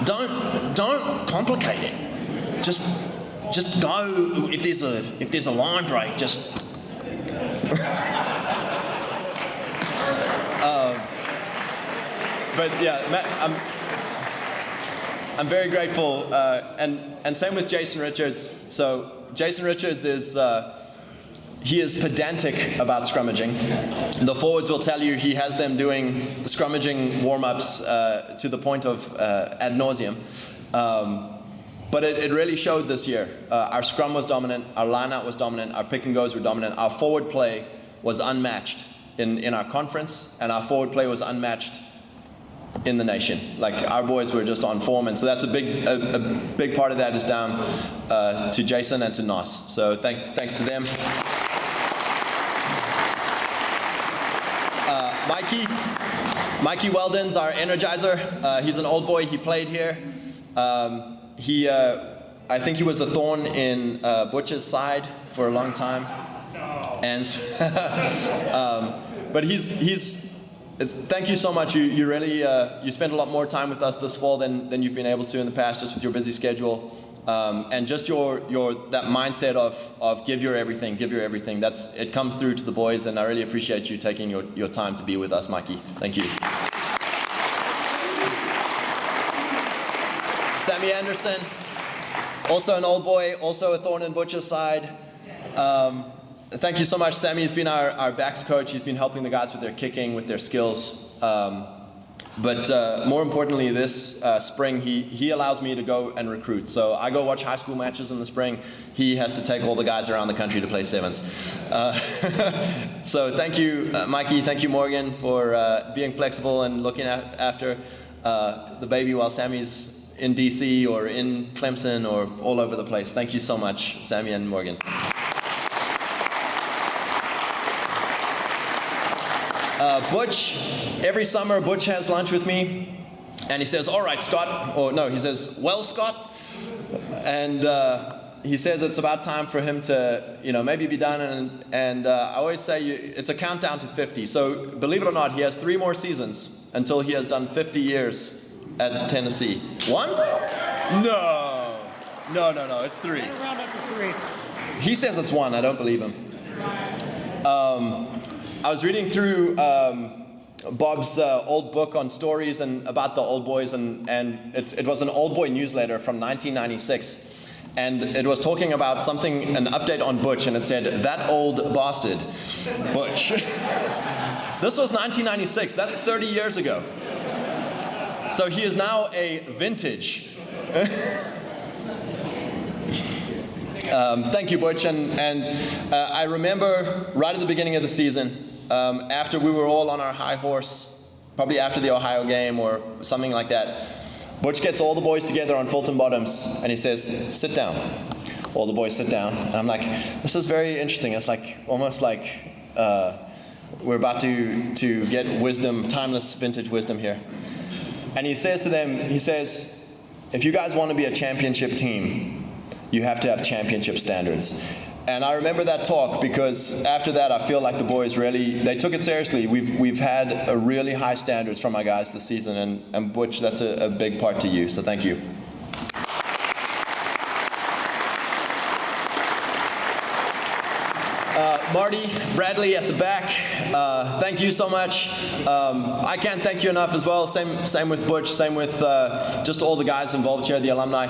Don't complicate it. Just go. If there's a line break, just. But yeah, Matt, I'm very grateful, and same with Jason Richards. So Jason Richards is. He is pedantic about scrummaging. The forwards will tell you he has them doing scrummaging warm-ups to the point of ad nauseum. But it really showed this year. Our scrum was dominant, our line-out was dominant, our pick-and-goes were dominant, our forward play was unmatched in our conference, and our forward play was unmatched in the nation. Like, our boys were just on form, and so that's a big part of that is down to Jason and to Nos. So thanks to them. Mikey Weldon's our energizer. He's an old boy. He played here. I think he was a thorn in Butch's side for a long time. And but he's. Thank you so much. You really you spent a lot more time with us this fall than you've been able to in the past, just with your busy schedule. And just that mindset of give your everything. It comes through to the boys, and I really appreciate you taking your time to be with us, Mikey. Thank you. Sammy Anderson, also an old boy, also a thorn in Butch's side. Thank you so much. Sammy has been our backs coach. He's been helping the guys with their kicking, with their skills. But more importantly, this spring, he allows me to go and recruit. So I go watch high school matches in the spring. He has to take all the guys around the country to play sevens. So thank you, Mikey. Thank you, Morgan, for being flexible and looking after the baby while Sammy's in DC or in Clemson or all over the place. Thank you so much, Sammy and Morgan. Butch, every summer Butch has lunch with me, and he says, all right, Scott, or no, he says, well, Scott, and he says it's about time for him to, maybe be done, and I always say it's a countdown to 50, so believe it or not, he has 3 more seasons until he has done 50 years at Tennessee. 1? No, it's 3. Round up to 3. He says it's 1, I don't believe him. I was reading through Bob's old book on stories and about the old boys, and it was an old boy newsletter from 1996, and it was talking about an update on Butch, and it said, that old bastard, Butch. This was 1996, that's 30 years ago. So he is now a vintage. Thank you, Butch, and I remember right at the beginning of the season, after we were all on our high horse, probably after the Ohio game or something like that, Butch gets all the boys together on Fulton Bottoms, and he says, sit down. All the boys sit down, and I'm like, this is very interesting. It's like almost like we're about to get wisdom, timeless vintage wisdom here. And he says to them, if you guys want to be a championship team, you have to have championship standards. And I remember that talk because after that, I feel like the boys they took it seriously. We've had a really high standards from my guys this season, and Butch, that's a big part to you, so thank you. Marty Bradley at the back, thank you so much. I can't thank you enough as well. Same with Butch, same with just all the guys involved here, the alumni.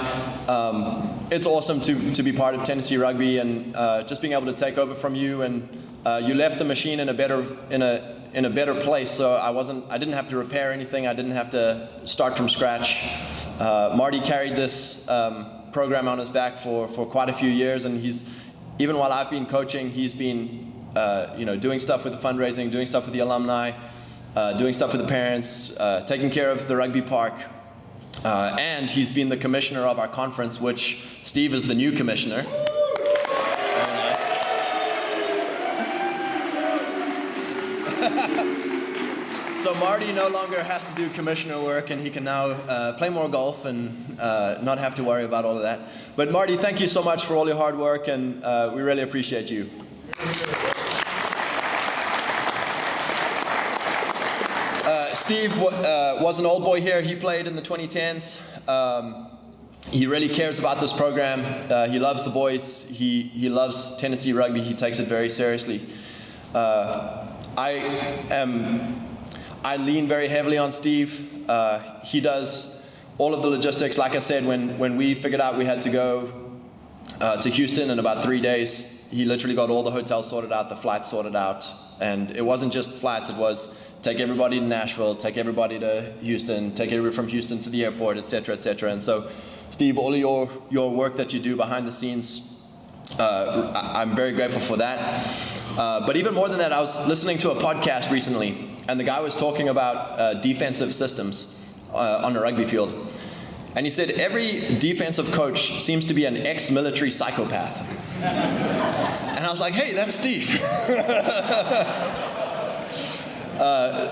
it's awesome to be part of Tennessee Rugby and just being able to take over from you. And you left the machine in a better place. So I didn't have to repair anything. I didn't have to start from scratch. Marty carried this program on his back for quite a few years, and even while I've been coaching, he's been doing stuff with the fundraising, doing stuff with the alumni, doing stuff with the parents, taking care of the rugby park. And he's been the commissioner of our conference, which Steve is the new commissioner. Very nice. So Marty no longer has to do commissioner work, and he can now play more golf and not have to worry about all of that. But Marty, thank you so much for all your hard work, and we really appreciate you. Steve was an old boy here. He played in the 2010s. He really cares about this program. He loves the boys. He loves Tennessee Rugby. He takes it very seriously. I lean very heavily on Steve. He does all of the logistics. Like I said, when we figured out we had to go to Houston in about 3 days, he literally got all the hotels sorted out, the flights sorted out. And it wasn't just flights, it was take everybody to Nashville, take everybody to Houston, take everybody from Houston to the airport, et cetera, et cetera. And so, Steve, all of your work that you do behind the scenes, I'm very grateful for that. But even more than that, I was listening to a podcast recently, and the guy was talking about defensive systems on a rugby field. And he said every defensive coach seems to be an ex-military psychopath. And I was like, hey, that's Steve.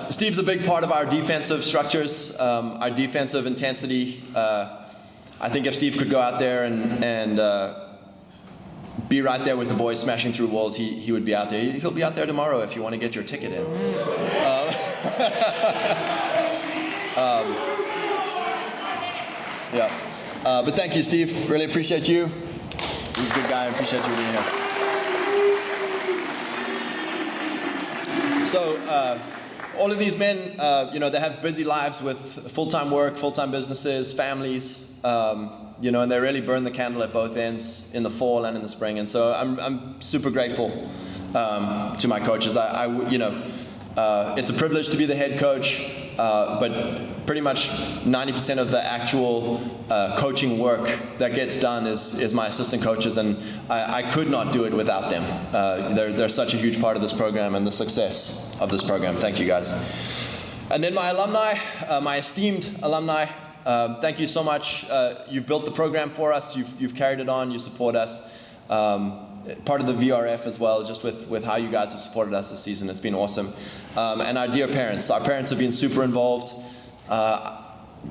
Steve's a big part of our defensive structures, our defensive intensity. I think if Steve could go out there and be right there with the boys smashing through walls, he would be out there. He'll be out there tomorrow if you want to get your ticket in. Yeah. But thank you, Steve. Really appreciate you. You're a good guy. I appreciate you being here. So, all of these men, they have busy lives with full-time work, full-time businesses, families, and they really burn the candle at both ends in the fall and in the spring. And so I'm super grateful to my coaches. It's a privilege to be the head coach, but pretty much 90% of the actual coaching work that gets done is my assistant coaches, and I could not do it without them. They're such a huge part of this program and the success of this program. Thank you, guys. And then my alumni, my esteemed alumni, thank you so much. You've built the program for us. You've carried it on. You support us. Part of the VRF as well, just with how you guys have supported us this season. It's been awesome. And our dear parents. Our parents have been super involved.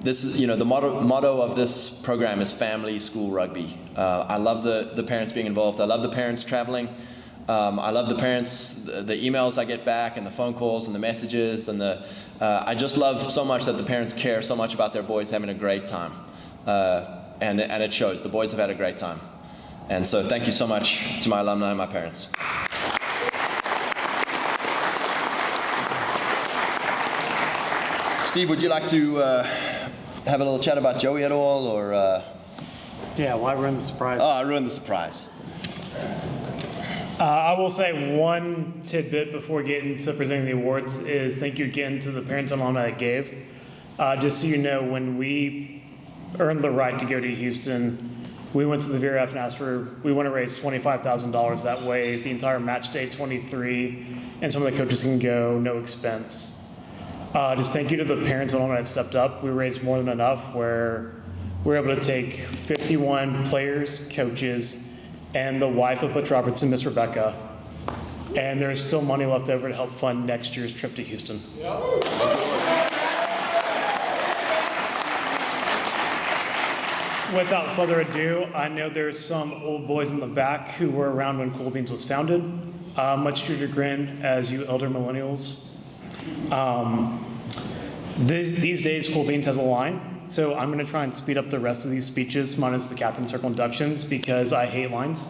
This is, the motto of this program is family school rugby. I love the parents being involved. I love the parents traveling. I love the parents, the emails I get back and the phone calls and the messages and I just love so much that the parents care so much about their boys having a great time. And it shows. The boys have had a great time. And so thank you so much to my alumni and my parents. Steve, would you like to have a little chat about Joey at all, or? Yeah, why ruin the surprise? Oh, I ruined the surprise. I will say one tidbit before getting to presenting the awards is thank you again to the parents and alumni that gave. Just so you know, when we earned the right to go to Houston, we went to the VRF and asked we want to raise $25,000. That way, the entire match day 23 and some of the coaches can go, no expense. Just thank you to the parents and alumni that stepped up. We raised more than enough where we were able to take 51 players, coaches, and the wife of Butch Robertson, Miss Rebecca. And there's still money left over to help fund next year's trip to Houston. Without further ado, I know there's some old boys in the back who were around when Cool Beans was founded, much to your chagrin as you elder millennials. These days, Cool Beans has a line, so I'm going to try and speed up the rest of these speeches, minus the Captain Circle inductions, because I hate lines.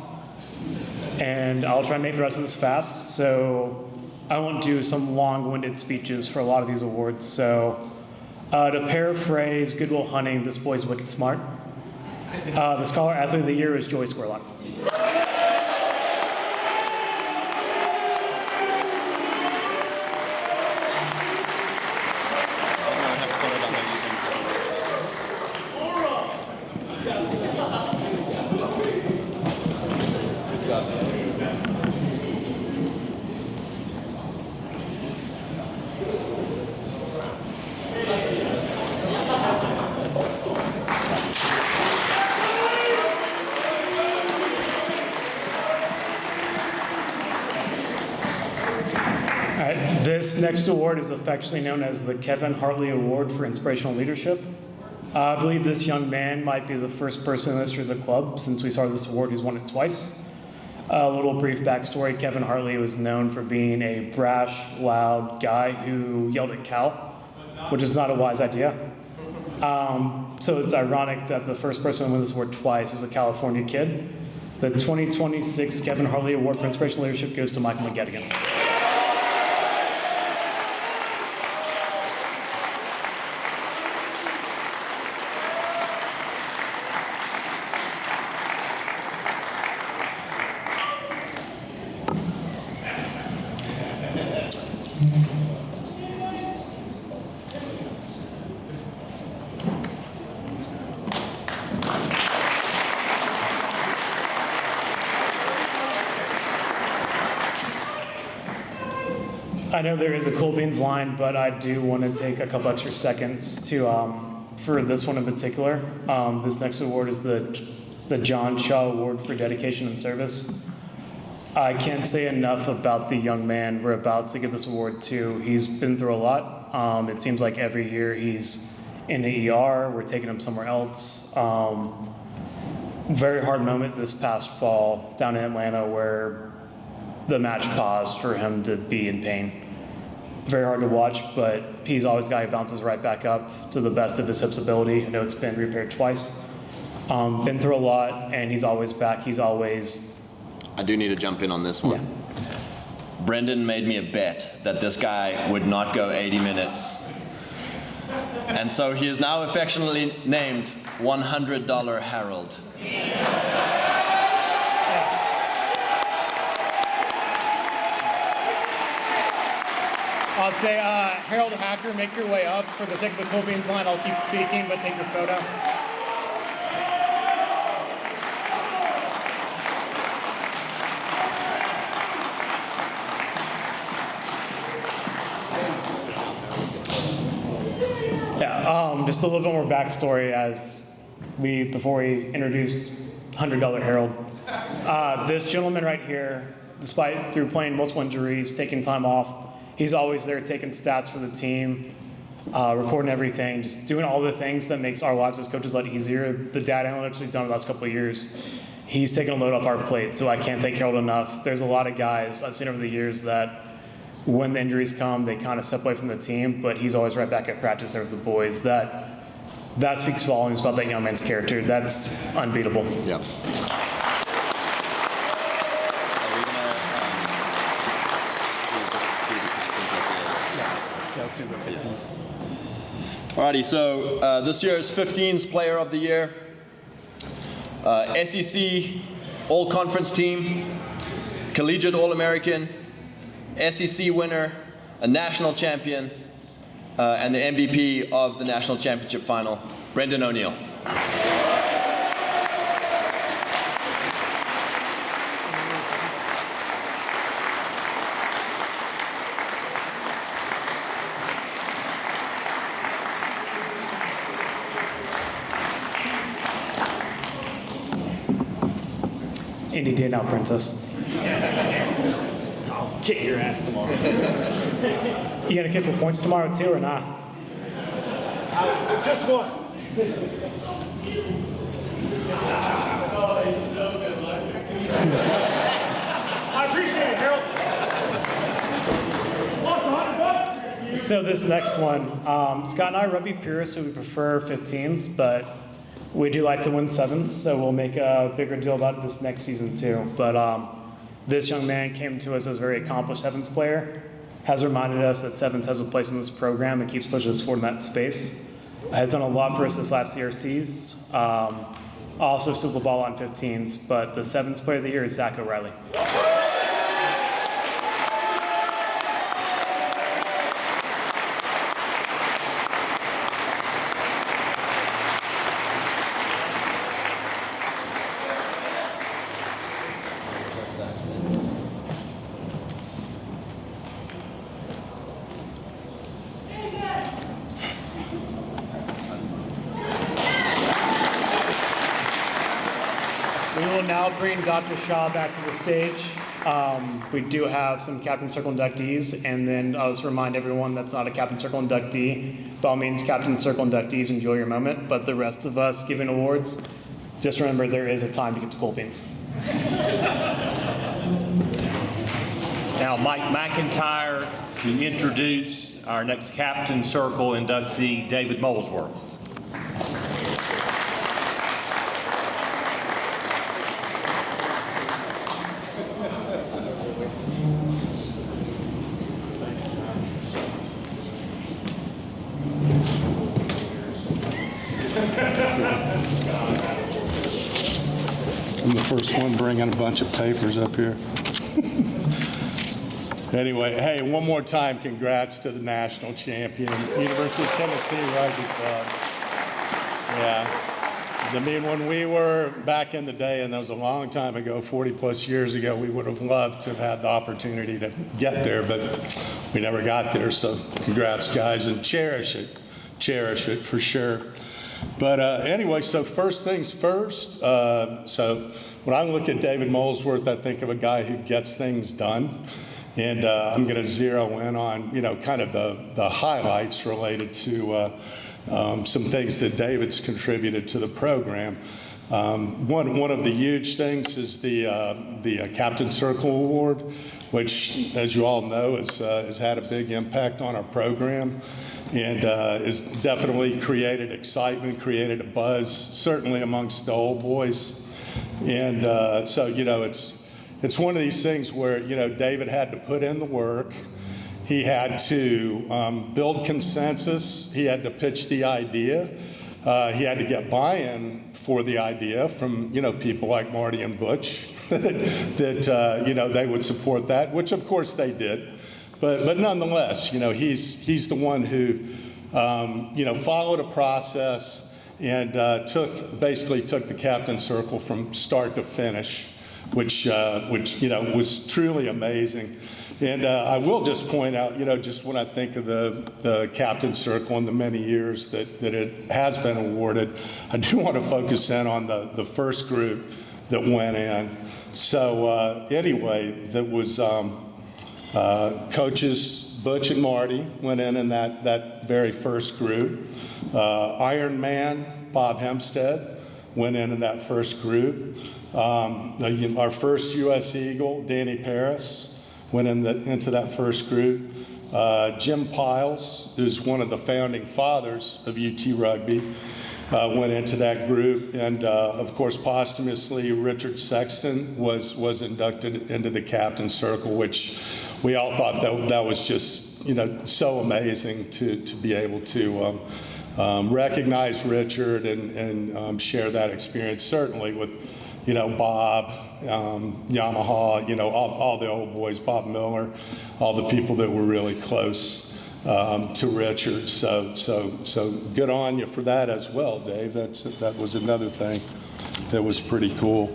And I'll try and make the rest of this fast, so I won't do some long-winded speeches for a lot of these awards. So to paraphrase Good Will Hunting, this boy's wicked smart. The Scholar Athlete of the Year is Joey Squirlock. This next award is affectionately known as the Kevin Hartley Award for Inspirational Leadership. I believe this young man might be the first person in the history of the club since we started this award who's won it twice. A little brief backstory, Kevin Hartley was known for being a brash, loud guy who yelled at Cal, which is not a wise idea. So it's ironic that the first person to win this award twice is a California kid. The 2026 Kevin Hartley Award for Inspirational Leadership goes to Michael McGettigan. I know there is a Cool Beans line, but I do want to take a couple extra seconds to, for this one in particular. This next award is the John Shaw Award for Dedication and Service. I can't say enough about the young man we're about to give this award to. He's been through a lot. It seems like every year he's in the ER, we're taking him somewhere else. Very hard moment this past fall down in Atlanta where the match paused for him to be in pain. Very hard to watch, but he's always a guy who bounces right back up to the best of his hip's ability. I know it's been repaired twice. Been through a lot, and he's always back. He's always... I do need to jump in on this one. Yeah. Brendan made me a bet that this guy would not go 80 minutes. And so he is now affectionately named $100 Harold. I'll say, Harold Hacker, make your way up. For the sake of the Cool Beans line, I'll keep speaking, but take your photo. Yeah, just a little bit more backstory before we introduced $100 Harold. This gentleman right here, despite through playing multiple injuries, taking time off, he's always there taking stats for the team, recording everything, just doing all the things that makes our lives as coaches a lot easier. The data analytics we've done the last couple of years, he's taken a load off our plate, so I can't thank Harold enough. There's a lot of guys I've seen over the years that when the injuries come, they kind of step away from the team, but he's always right back at practice there with the boys. That speaks volumes about that young man's character. That's unbeatable. Yep. Let's do the 15s. Alrighty, so this year's 15s Player of the Year, SEC All-Conference Team, Collegiate All-American, SEC winner, a national champion, and the MVP of the national championship final, Brendan O'Neill. Any day now, princess. I'll kick your ass tomorrow. You gonna kick for points tomorrow too, or not? Just one. I appreciate it, Harold. So this next one, Scott and I are rugby purists, so we prefer 15s, but we do like to win 7s, so we'll make a bigger deal about it this next season too. But this young man came to us as a very accomplished 7s player, has reminded us that 7s has a place in this program and keeps pushing us forward in that space. Has done a lot for us this last CRCs. also steals the ball on 15s, but the 7th player of the year is Zach O'Reilly. We will now bring Dr. Shaw back to the stage. We do have some Captain Circle inductees, and then I'll just remind everyone that's not a Captain Circle inductee. By all means, Captain Circle inductees, enjoy your moment, but the rest of us giving awards, just remember there is a time to get to cool beans. Now, Mike McIntyre to introduce our next Captain Circle inductee, David Molesworth. I'm the first one bringing a bunch of papers up here. Anyway, hey, one more time, congrats to the national champion, University of Tennessee Rugby Club. Yeah. 'Cause I mean, when we were back in the day, and that was a long time ago, 40 plus years ago, we would have loved to have had the opportunity to get there, but we never got there. So congrats, guys, and cherish it for sure. But anyway, so first things first. So when I look at David Molesworth, I think of a guy who gets things done. And I'm going to zero in on, kind of the highlights related to some things that David's contributed to the program. One of the huge things is the Captain Circle Award, which, as you all know, has had a big impact on our program. And has definitely created excitement, created a buzz, certainly amongst the old boys. And so, it's one of these things where, David had to put in the work. He had to build consensus. He had to pitch the idea. He had to get buy-in for the idea from, people like Marty and Butch that they would support that, which of course they did. But nonetheless, he's the one who, followed a process and basically took the Captain Circle from start to finish, which was truly amazing. And I will just point out, just when I think of the Captain Circle and the many years that it has been awarded, I do want to focus in on the first group that went in. So anyway, that was coaches Butch and Marty went in that very first group. Iron Man Bob Hempstead went in that first group. Our first U.S. Eagle, Danny Paris, went into that first group. Jim Piles, who's one of the founding fathers of UT Rugby, went into that group. And of course, posthumously, Richard Sexton was inducted into the Captain Circle, which we all thought that was just, so amazing to be able to recognize Richard and share that experience, certainly with, Bob, Yamaha, all the old boys, Bob Miller, all the people that were really close to Richard. So good on you for that as well, Dave. That was another thing that was pretty cool.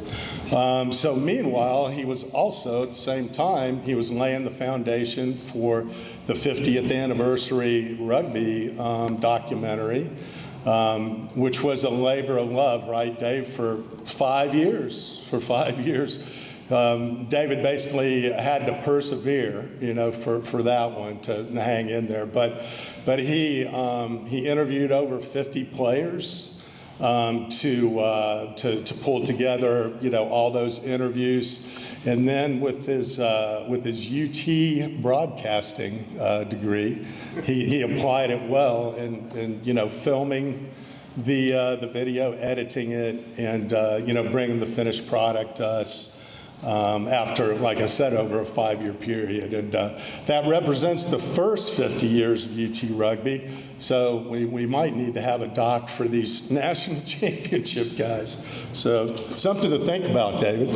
So meanwhile, he was also, at the same time, he was laying the foundation for the 50th anniversary rugby documentary, which was a labor of love, right, Dave, for 5 years. David basically had to persevere, for that one to hang in there. But he interviewed over 50 players to pull together, all those interviews. And then with his UT broadcasting degree, he applied it well and filming the video, editing it, and bringing the finished product to us. after, like I said, over a 5-year period. And that represents the first 50 years of UT Rugby. So we might need to have a doc for these national championship guys. So something to think about, David.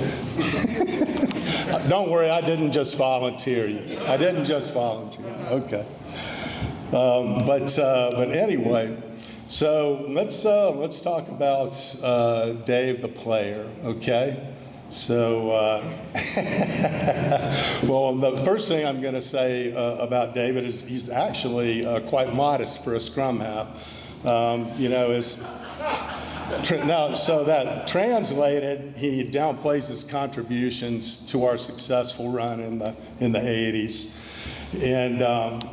Don't worry, I didn't just volunteer you. I didn't just volunteer. Okay. But anyway, so let's talk about Dave the player, okay? So, well, the first thing I'm going to say about David is he's actually quite modest for a scrum half. You know, now, so that translated, he downplays his contributions to our successful run in the 80s. And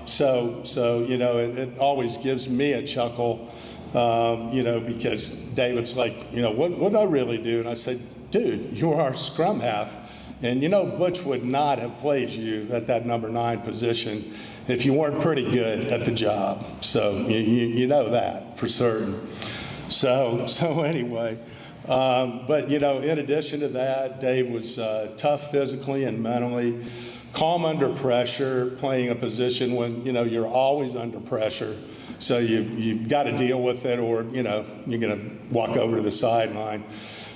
so you know, it always gives me a chuckle, you know, because David's like, you know, what did I really do? And I said, dude, you are our scrum half. And you know, Butch would not have played you at that number 9 position if you weren't pretty good at the job. So you know that for certain. So anyway, but you know, in addition to that, Dave was tough physically and mentally, calm under pressure, playing a position when, you know, you're always under pressure. So you got to deal with it, or, you know, you're going to walk over to the sideline.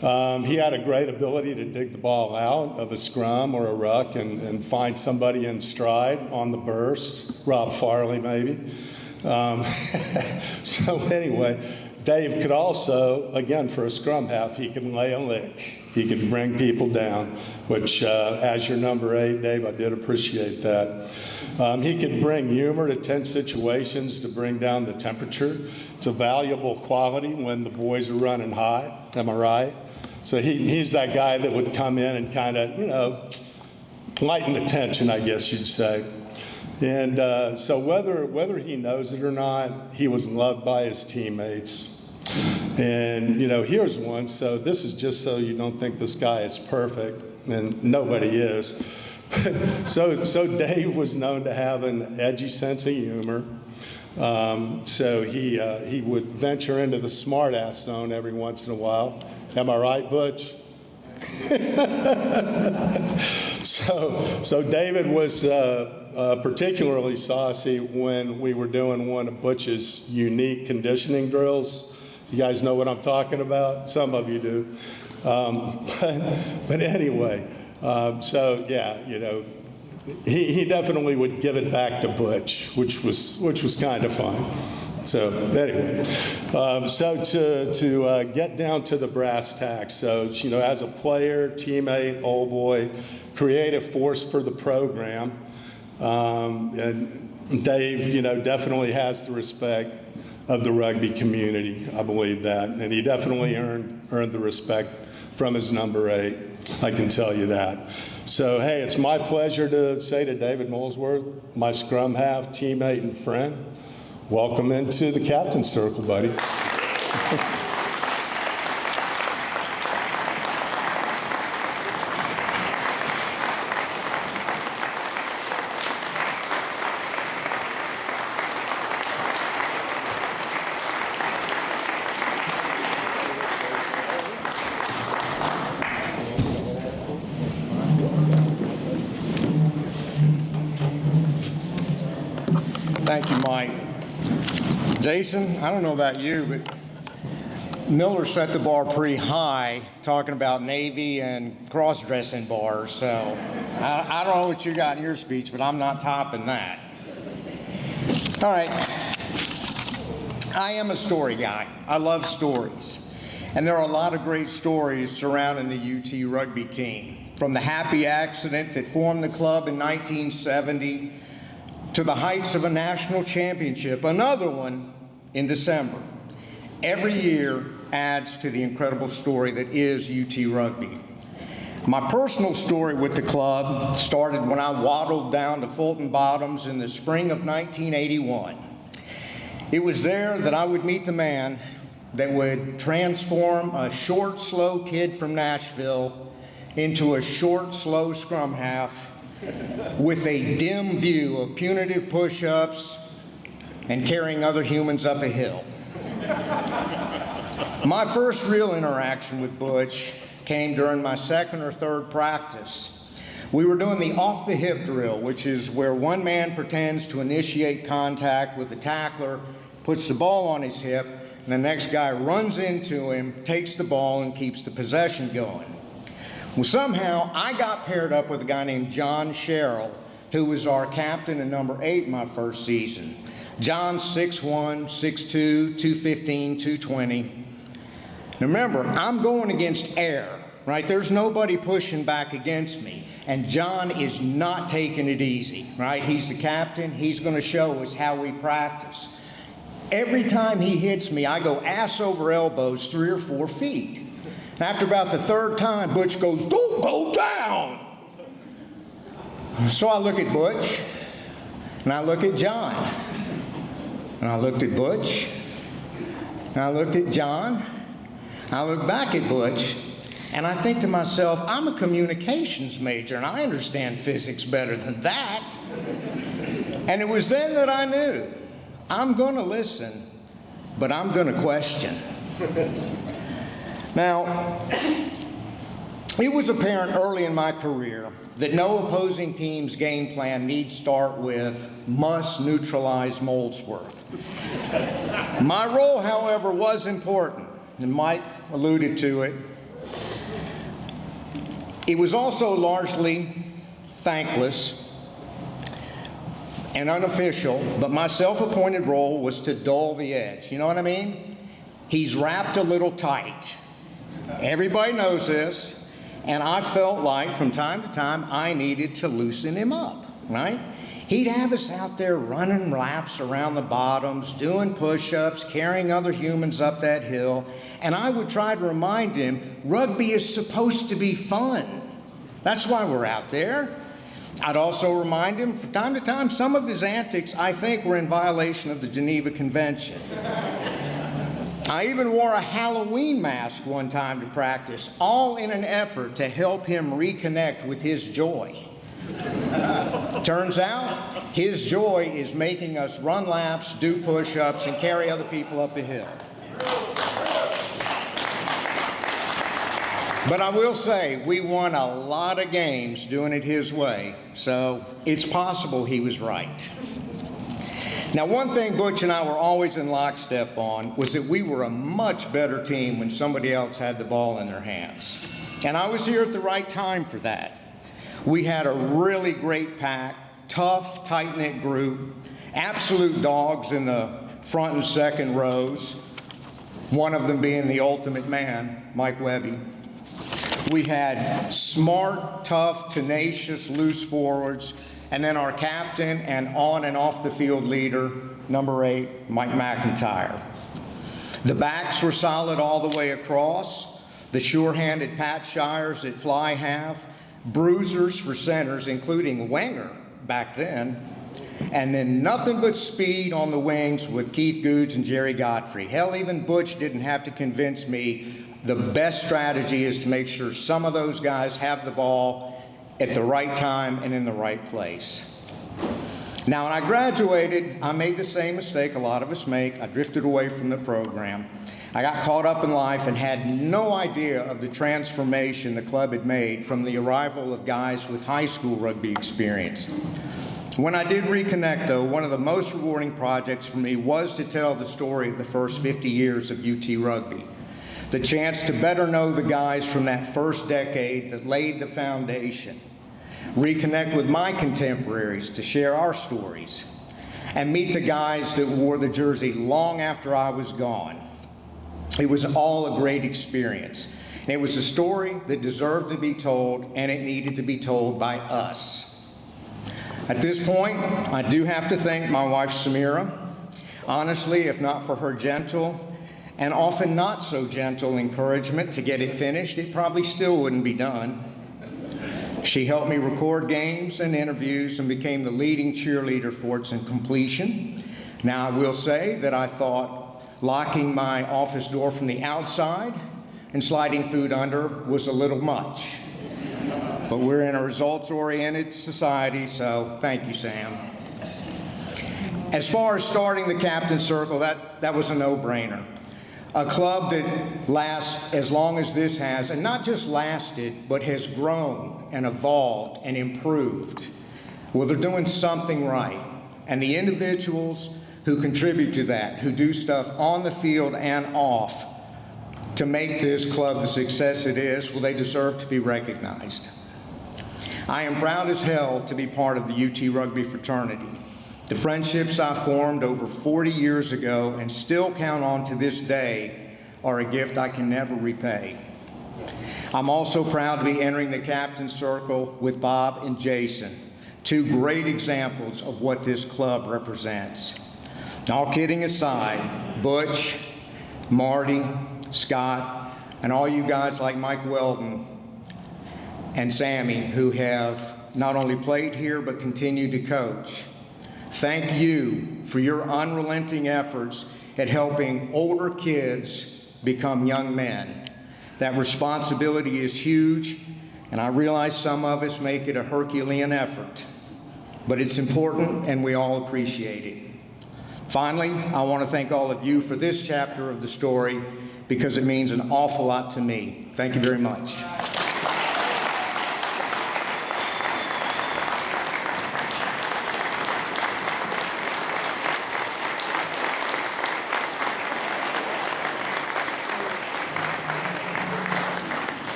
He had a great ability to dig the ball out of a scrum or a ruck and find somebody in stride on the burst, Rob Farley maybe. So anyway, Dave could also, again, for a scrum half, he could lay a lick. He could bring people down, which as your number 8, Dave, I did appreciate that. He could bring humor to tense situations to bring down the temperature. It's a valuable quality when the boys are running hot, am I right? So he's that guy that would come in and kind of, you know, lighten the tension, I guess you'd say. And so whether he knows it or not, he was loved by his teammates. And, you know, here's one. So this is just so you don't think this guy is perfect, and nobody is. So Dave was known to have an edgy sense of humor. So he would venture into the smart-ass zone every once in a while. Am I right, Butch? So David was particularly saucy when we were doing one of Butch's unique conditioning drills. You guys know what I'm talking about? Some of you do. But anyway, so yeah, you know, he definitely would give it back to Butch, which was kind of fun. So anyway, so to get down to the brass tacks. So, you know, as a player, teammate, old boy, creative force for the program, and Dave, you know, definitely has the respect of the rugby community. I believe that, and he definitely earned the respect from his number 8. I can tell you that. So hey, it's my pleasure to say to David Molesworth, my scrum half, teammate, and friend, welcome into the captain's circle, buddy. Thank you, Mike. Jason, I don't know about you, but Miller set the bar pretty high talking about Navy and cross-dressing bars, so I don't know what you got in your speech, but I'm not topping that. All right. I am a story guy. I love stories. And there are a lot of great stories surrounding the UT rugby team, from the happy accident that formed the club in 1970 to the heights of a national championship, another one in December. Every year adds to the incredible story that is UT Rugby. My personal story with the club started when I waddled down to Fulton Bottoms in the spring of 1981. It was there that I would meet the man that would transform a short, slow kid from Nashville into a short, slow scrum half with a dim view of punitive push-ups and carrying other humans up a hill. My first real interaction with Butch came during my second or third practice. We were doing the off the hip drill, which is where one man pretends to initiate contact with the tackler, puts the ball on his hip, and the next guy runs into him, takes the ball, and keeps the possession going. Well, somehow I got paired up with a guy named John Sherrill, who was our captain and number 8 my first season. John's 6'1", 6'2", 215, 220. Now remember, I'm going against air, right? There's nobody pushing back against me. And John is not taking it easy, right? He's the captain. He's going to show us how we practice. Every time he hits me, I go ass over elbows 3 or 4 feet. After about the third time, Butch goes, "Don't go down." So I look at Butch, and I look at John. And I looked at Butch, and I looked at John. I look back at Butch, and I think to myself, I'm a communications major, and I understand physics better than that. And it was then that I knew, I'm going to listen, but I'm going to question. Now, it was apparent early in my career that no opposing team's game plan needs start with must neutralize Molesworth. My role, however, was important, and Mike alluded to it. It was also largely thankless and unofficial, but my self-appointed role was to dull the edge. You know what I mean? He's wrapped a little tight. Everybody knows this, and I felt like from time to time I needed to loosen him up, right? He'd have us out there running laps around the bottoms, doing push-ups, carrying other humans up that hill, and I would try to remind him, rugby is supposed to be fun. That's why we're out there. I'd also remind him from time to time some of his antics, I think, were in violation of the Geneva Convention. I even wore a Halloween mask one time to practice, all in an effort to help him reconnect with his joy. Turns out, his joy is making us run laps, do push-ups, and carry other people up a hill. But I will say, we won a lot of games doing it his way, so it's possible he was right. Now, one thing Butch and I were always in lockstep on was that we were a much better team when somebody else had the ball in their hands. And I was here at the right time for that. We had a really great pack, tough, tight-knit group, absolute dogs in the front and second rows, one of them being the ultimate man, Mike Webby. We had smart, tough, tenacious, loose forwards, and then our captain and on and off the field leader, number 8, Mike McIntyre. The backs were solid all the way across, the sure-handed Pat Shires at fly half, bruisers for centers, including Wenger back then, and then nothing but speed on the wings with Keith Goods and Jerry Godfrey. Hell, even Butch didn't have to convince me the best strategy is to make sure some of those guys have the ball at the right time and in the right place. Now, when I graduated, I made the same mistake a lot of us make. I drifted away from the program. I got caught up in life and had no idea of the transformation the club had made from the arrival of guys with high school rugby experience. When I did reconnect, though, one of the most rewarding projects for me was to tell the story of the first 50 years of UT Rugby. The chance to better know the guys from that first decade that laid the foundation. Reconnect with my contemporaries to share our stories. And meet the guys that wore the jersey long after I was gone. It was all a great experience. And it was a story that deserved to be told, and it needed to be told by us. At this point, I do have to thank my wife, Samira. Honestly, if not for her gentle and often not so gentle encouragement to get it finished, it probably still wouldn't be done. She helped me record games and interviews and became the leading cheerleader for its completion. Now, I will say that I thought locking my office door from the outside and sliding food under was a little much. But we're in a results-oriented society, so thank you, Sam. As far as starting the captain circle, that was a no-brainer. A club that lasts as long as this has, and not just lasted, but has grown and evolved and improved. Well, they're doing something right. And the individuals who contribute to that, who do stuff on the field and off to make this club the success it is, well, they deserve to be recognized. I am proud as hell to be part of the UT Rugby fraternity. The friendships I formed over 40 years ago and still count on to this day are a gift I can never repay. I'm also proud to be entering the captain's circle with Bob and Jason, two great examples of what this club represents. All kidding aside, Butch, Marty, Scott, and all you guys like Mike Weldon and Sammy who have not only played here but continue to coach. Thank you for your unrelenting efforts at helping older kids become young men. That responsibility is huge, and I realize some of us make it a Herculean effort, but it's important and we all appreciate it. Finally, I want to thank all of you for this chapter of the story because it means an awful lot to me. Thank you very much.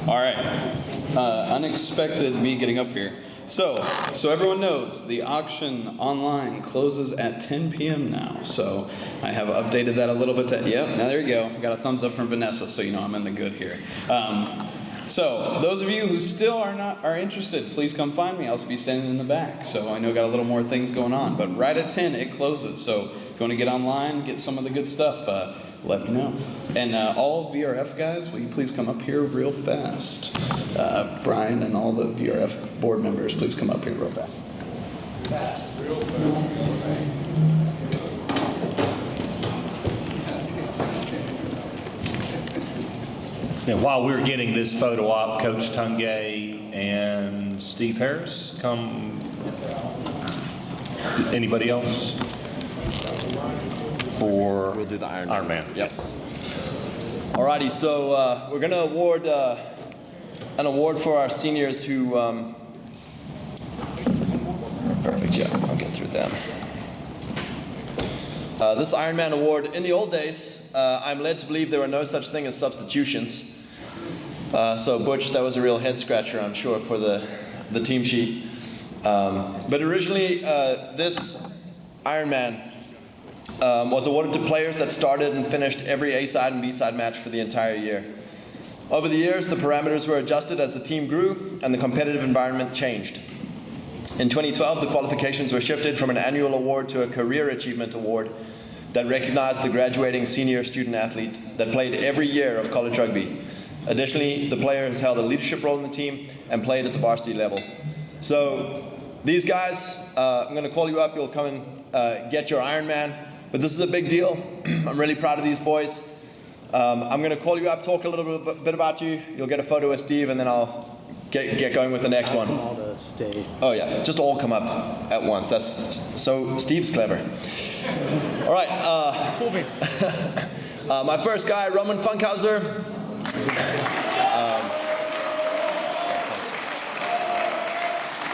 All right, unexpected me getting up here. So everyone knows the auction online closes at 10 p.m. now. So I have updated that a little bit. Yep, now there you go. Got a thumbs up from Vanessa, so you know I'm in the good here. So those of you who still are interested, please come find me. I'll be standing in the back. So I know got a little more things going on, but right at 10 it closes. So if you want to get online, get some of the good stuff, let me know. And all VRF guys, will you please come up here real fast? Brian and all the VRF board members, please come up here real fast. And while we're getting this photo op, Coach Tungay and Steve Harris, come. Anybody else? We'll do the Iron Man. Yep. Alrighty, so we're going to award an award for our seniors who. Perfect. Yeah, I'll get through them. This Iron Man award. In the old days, I'm led to believe there were no such thing as substitutions. So Butch, that was a real head scratcher, I'm sure, for the team sheet. But originally, this Ironman was awarded to players that started and finished every A-side and B-side match for the entire year. Over the years, the parameters were adjusted as the team grew and the competitive environment changed. In 2012, the qualifications were shifted from an annual award to a career achievement award that recognized the graduating senior student athlete that played every year of college rugby. Additionally, the player has held a leadership role in the team and played at the varsity level. So these guys, I'm going to call you up. You'll come and get your Ironman. But this is a big deal. I'm really proud of these boys. I'm going to call you up, talk a little bit about you. You'll get a photo with Steve, and then I'll get going with the next one. All to stay. Oh yeah, just all come up at once. That's so Steve's clever. All right. My first guy, Roman Funkhauser.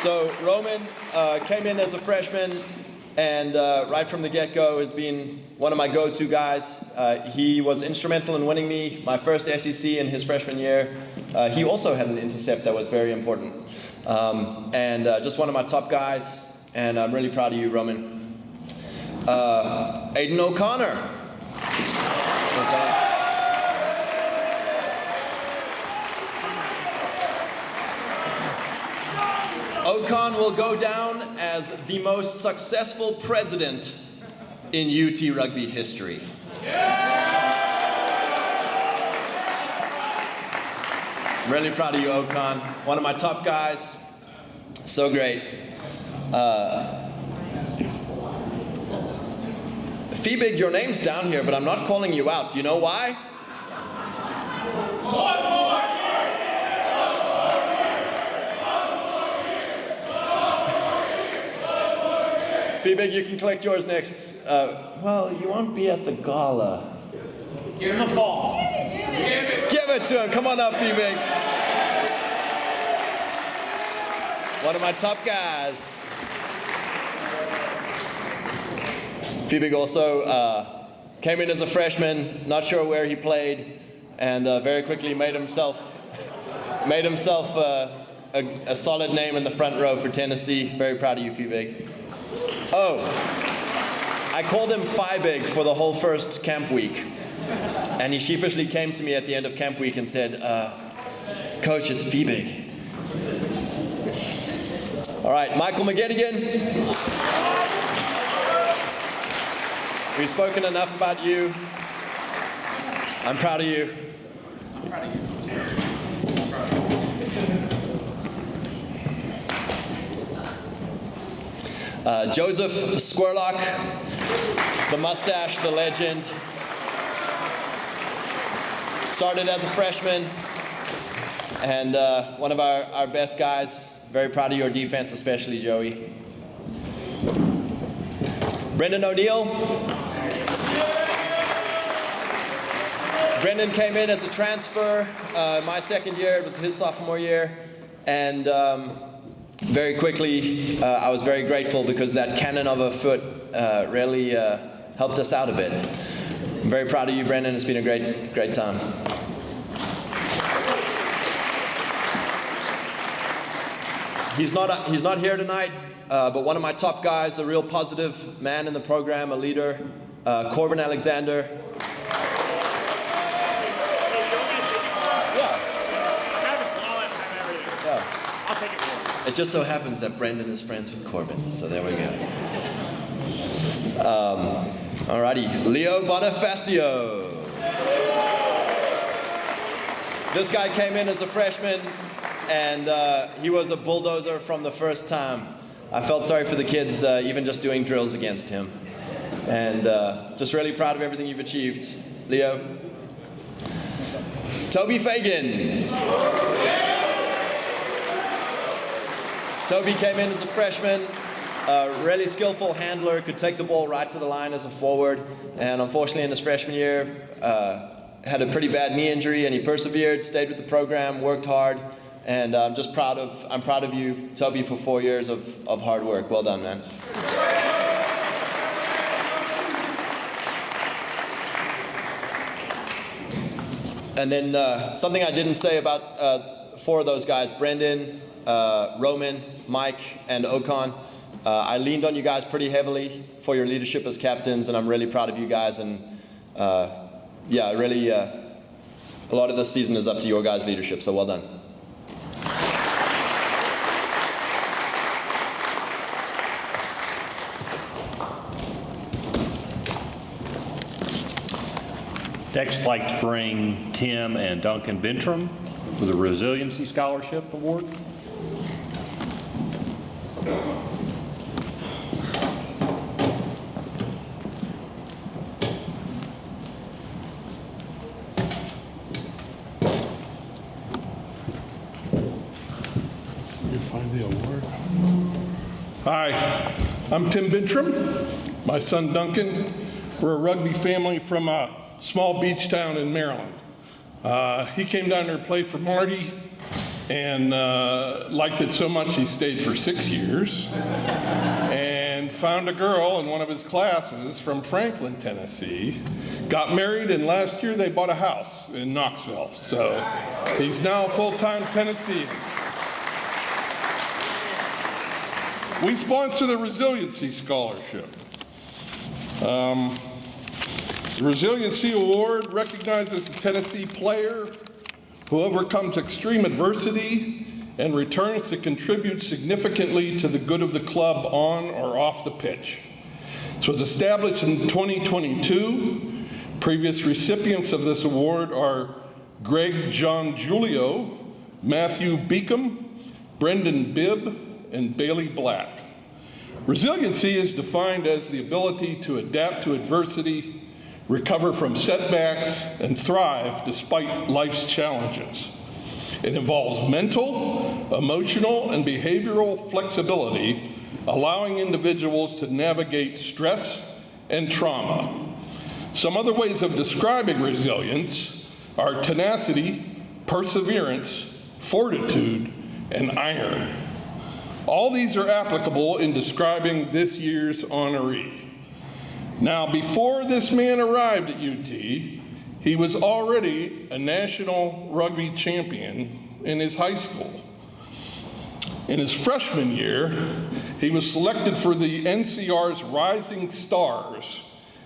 So Roman came in as a freshman, and right from the get-go has been one of my go-to guys. He was instrumental in winning me my first SEC in his freshman year. He also had an intercept that was very important. And just one of my top guys, and I'm really proud of you, Roman. Aiden O'Connor. Ocon will go down as the most successful president in UT Rugby history. I'm really proud of you, Ocon. One of my top guys. So great. Feebig, your name's down here, but I'm not calling you out. Do you know why? Feebig, you can collect yours next. Well, you won't be at the gala. Give him the fall. Give it to him. Come on up, Feebig. One of my top guys. Feebig also came in as a freshman, not sure where he played, and very quickly made himself a solid name in the front row for Tennessee. Very proud of you, Feebig. Oh, I called him Feibig for the whole first camp week, and he sheepishly came to me at the end of camp week and said, Coach, it's Feebig. All right, Michael McGettigan. We've spoken enough about you. I'm proud of you. I'm proud of you. Joseph Squirlock, the mustache, the legend. Started as a freshman and one of our best guys. Very proud of your defense, especially Joey. Brendan O'Neill. Brendan came in as a transfer my second year. It was his sophomore year. And very quickly, I was very grateful because that cannon of a foot really helped us out a bit. I'm very proud of you, Brendan. It's been a great time. He's not here tonight, but one of my top guys, a real positive man in the program, a leader, Corbin Alexander. It just so happens that Brendan is friends with Corbin, so there we go. Alrighty, Leo Bonifacio. This guy came in as a freshman, and he was a bulldozer from the first time. I felt sorry for the kids, even just doing drills against him. And just really proud of everything you've achieved, Leo. Toby Fagan. Toby came in as a freshman, really skillful handler, could take the ball right to the line as a forward, and unfortunately in his freshman year, had a pretty bad knee injury, and he persevered, stayed with the program, worked hard, and I'm proud of you, Toby, for 4 years of hard work. Well done, man. And then something I didn't say about 4 of those guys, Brendan, Roman, Mike, and Okan. I leaned on you guys pretty heavily for your leadership as captains, and I'm really proud of you guys. And yeah, really, a lot of this season is up to your guys' leadership, so well done. Next, I'd like to bring Tim and Duncan Bentram for the Resiliency Scholarship Award. The award. Hi, I'm Tim Bintram. My son Duncan. We're a rugby family from a small beach town in Maryland. He came down here to play for Marty and liked it so much he stayed for 6 years and found a girl in one of his classes from Franklin, Tennessee, got married, and last year they bought a house in Knoxville. So he's now a full-time Tennessean. We sponsor the Resiliency Scholarship. The Resiliency Award recognizes a Tennessee player who overcomes extreme adversity and returns to contribute significantly to the good of the club on or off the pitch. This was established in 2022. Previous recipients of this award are Greg John Julio, Matthew Beacom, Brendan Bibb, and Bailey Black. Resiliency is defined as the ability to adapt to adversity, recover from setbacks, and thrive despite life's challenges. It involves mental, emotional, and behavioral flexibility allowing individuals to navigate stress and trauma. Some other ways of describing resilience are tenacity, perseverance, fortitude, and iron. All these are applicable in describing this year's honoree. Now, before this man arrived at UT, he was already a national rugby champion in his high school. In his freshman year, he was selected for the NCR's Rising Stars,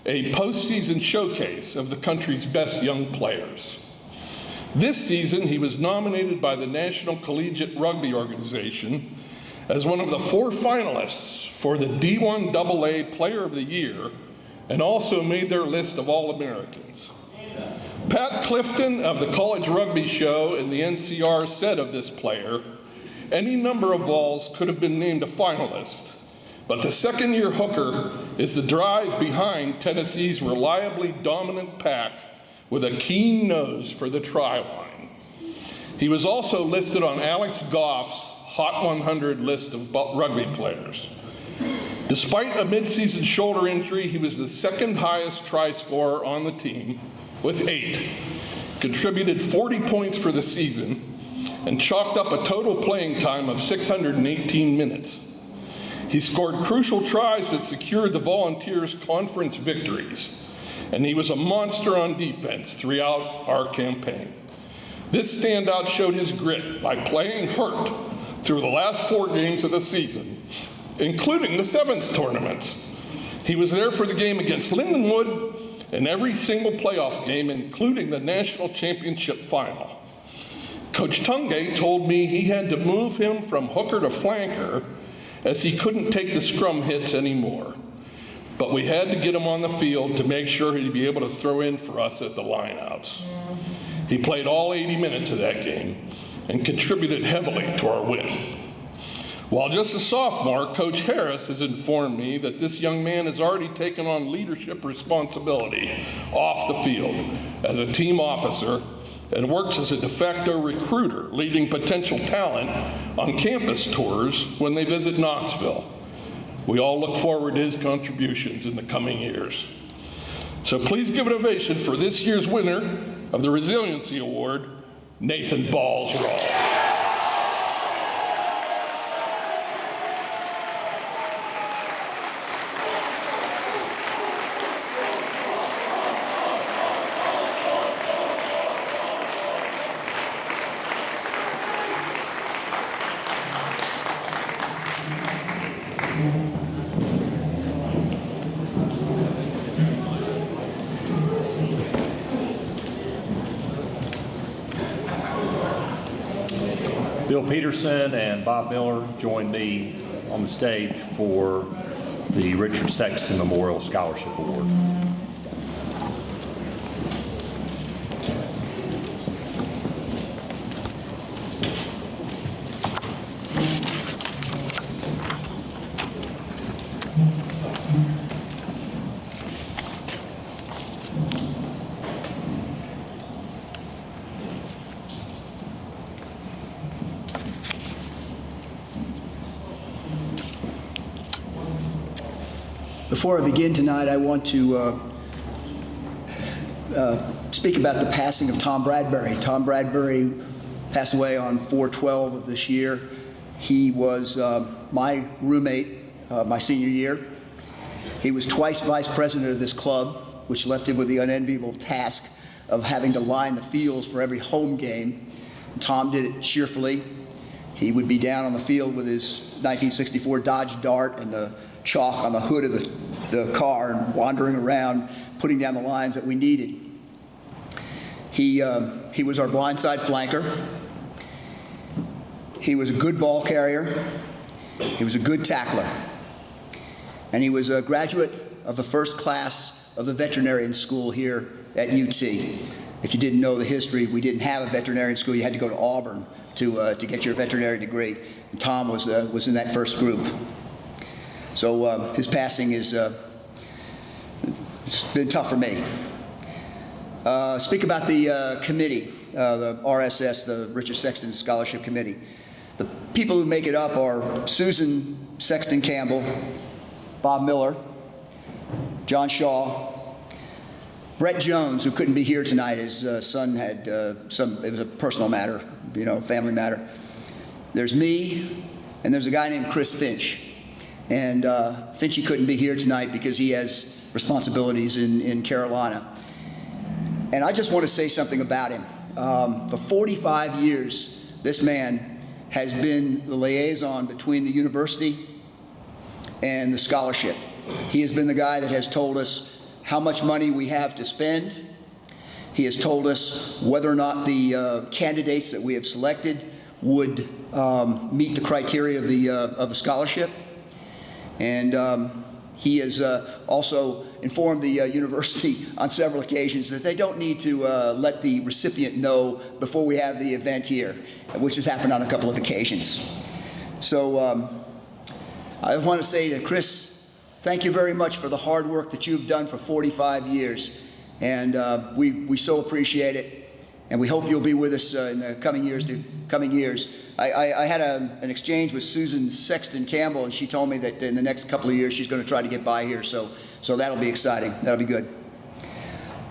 a postseason showcase of the country's best young players. This season, he was nominated by the National Collegiate Rugby Organization as one of the 4 finalists for the D1AA Player of the Year, and also made their list of All-Americans. Pat Clifton of the College Rugby Show and the NCR said of this player, any number of Vols could have been named a finalist, but the second-year hooker is the drive behind Tennessee's reliably dominant pack with a keen nose for the try line. He was also listed on Alex Goff's Hot 100 list of rugby players. Despite a midseason shoulder injury, he was the second highest try scorer on the team with 8, contributed 40 points for the season, and chalked up a total playing time of 618 minutes. He scored crucial tries that secured the Volunteers' conference victories, and he was a monster on defense throughout our campaign. This standout showed his grit by playing hurt through the last 4 games of the season, including the sevens tournaments. He was there for the game against Lindenwood and every single playoff game, including the national championship final. Coach Tungay told me he had to move him from hooker to flanker as he couldn't take the scrum hits anymore. But we had to get him on the field to make sure he'd be able to throw in for us at the lineouts. He played all 80 minutes of that game and contributed heavily to our win. While just a sophomore, Coach Harris has informed me that this young man has already taken on leadership responsibility off the field as a team officer and works as a de facto recruiter, leading potential talent on campus tours when they visit Knoxville. We all look forward to his contributions in the coming years. So please give an ovation for this year's winner of the Resiliency Award, Nathan Balls-Raw. Bill Peterson and Bob Miller joined me on the stage for the Richard Sexton Memorial Scholarship Award. Before I begin tonight, I want to speak about the passing of Tom Bradbury. Tom Bradbury passed away on 4/12 of this year. He was my roommate my senior year. He was twice vice president of this club, which left him with the unenviable task of having to line the fields for every home game. Tom did it cheerfully. He would be down on the field with his 1964 Dodge Dart and the chalk on the hood of the car and wandering around, putting down the lines that we needed. He was our blindside flanker. He was a good ball carrier. He was a good tackler. And he was a graduate of the first class of the veterinarian school here at UT. If you didn't know the history, we didn't have a veterinarian school. You had to go to Auburn to get your veterinary degree. And Tom was in that first group. So his passing is it's been tough for me. Speak about the committee, the RSS, the Richard Sexton Scholarship Committee. The people who make it up are Susan Sexton Campbell, Bob Miller, John Shaw, Brett Jones, who couldn't be here tonight. His son had it was a personal matter, family matter. There's me, and there's a guy named Chris Finch. And Finchy couldn't be here tonight because he has responsibilities in Carolina. And I just want to say something about him. For 45 years, this man has been the liaison between the university and the scholarship. He has been the guy that has told us how much money we have to spend. He has told us whether or not the candidates that we have selected would meet the criteria of the scholarship. And he has also informed the university on several occasions that they don't need to let the recipient know before we have the event here, which has happened on a couple of occasions. So I want to say to Chris, thank you very much for the hard work that you've done for 45 years. And we so appreciate it. And we hope you'll be with us in the coming years. I had an exchange with Susan Sexton Campbell, and she told me that in the next couple of years she's going to try to get by here. So that'll be exciting. That'll be good.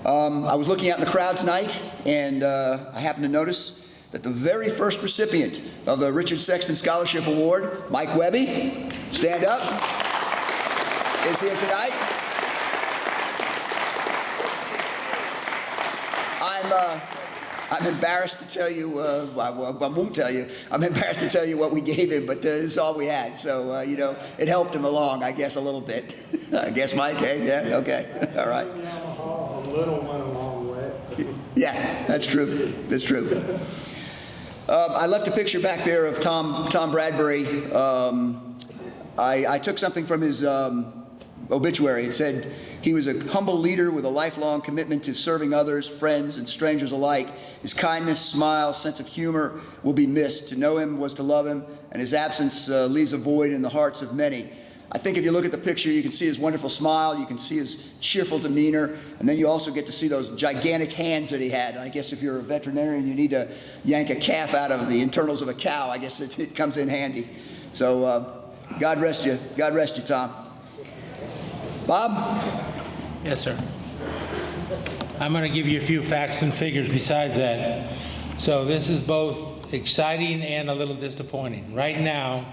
I was looking out in the crowd tonight, and I happened to notice that the very first recipient of the Richard Sexton Scholarship Award, Mike Webby, stand up, is here tonight. I'm embarrassed to tell you, I won't tell you, I'm embarrassed to tell you what we gave him, but this is all we had. So, it helped him along, I guess, a little bit. I guess, Mike, hey? Yeah, okay, all right. A little went a long way. Yeah, that's true, that's true. I left a picture back there of Tom Bradbury. I took something from his obituary. It said, he was a humble leader with a lifelong commitment to serving others, friends, and strangers alike. His kindness, smile, sense of humor will be missed. To know him was to love him, and his absence leaves a void in the hearts of many. I think if you look at the picture, you can see his wonderful smile, you can see his cheerful demeanor, and then you also get to see those gigantic hands that he had. I guess if you're a veterinarian, you need to yank a calf out of the internals of a cow. I guess it comes in handy. So God rest you. God rest you, Tom. Bob? Yes, sir. I'm going to give you a few facts and figures besides that. So this is both exciting and a little disappointing. Right now,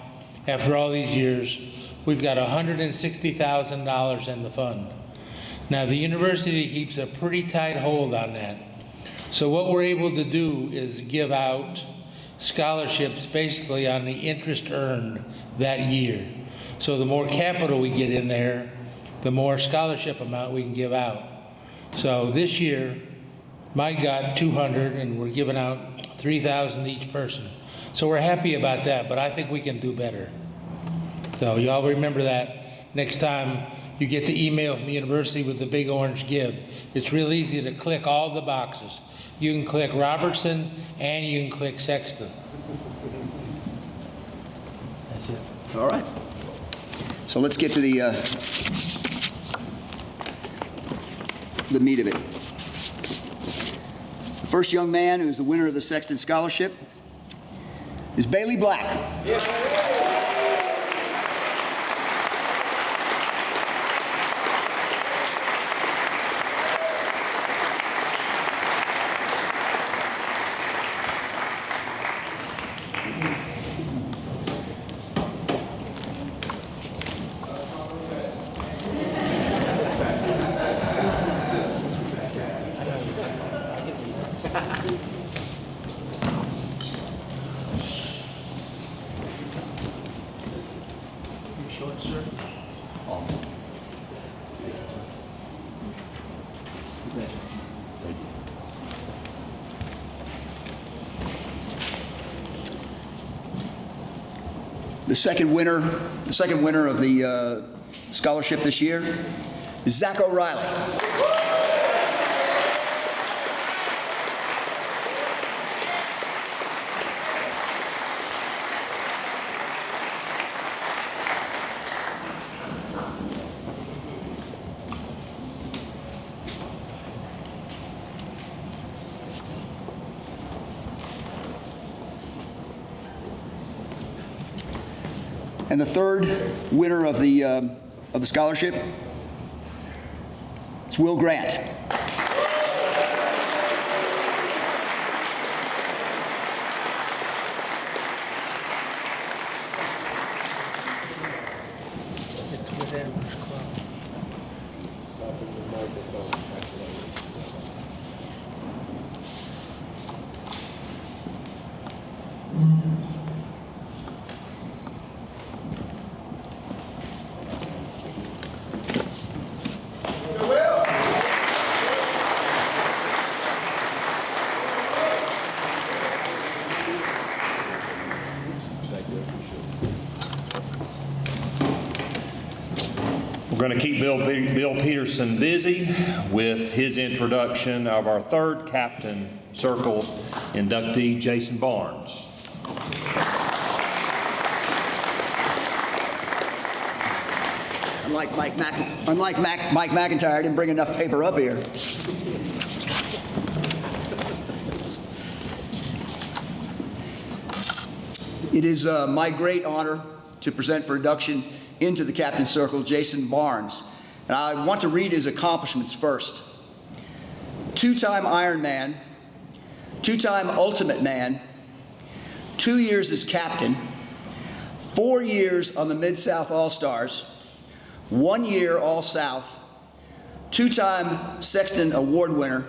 after all these years, we've got $160,000 in the fund. Now, the university keeps a pretty tight hold on that. So what we're able to do is give out scholarships basically on the interest earned that year. So the more capital we get in there, the more scholarship amount we can give out. So this year, Mike got 200 and we're giving out 3,000 each person. So we're happy about that, but I think we can do better. So y'all remember that next time you get the email from the university with the big orange give. It's real easy to click all the boxes. You can click Robertson and you can click Sexton. That's it. All right. So let's get to the meat of it. The first young man who's the winner of the Sexton Scholarship is Bailey Black. The second winner of the scholarship this year is Zach O'Reilly. And the third winner of the scholarship, it's Will Grant. We're going to keep Bill Peterson busy with his introduction of our third Captain Circle inductee, Jason Barnes. Unlike Mike McIntyre, I didn't bring enough paper up here. It is my great honor to present for induction into the Captain Circle, Jason Barnes. And I want to read his accomplishments first. Two-time Ironman, two-time Ultimate Man, 2 years as captain, 4 years on the Mid-South All-Stars, 1 year All-South, two-time Sexton Award winner,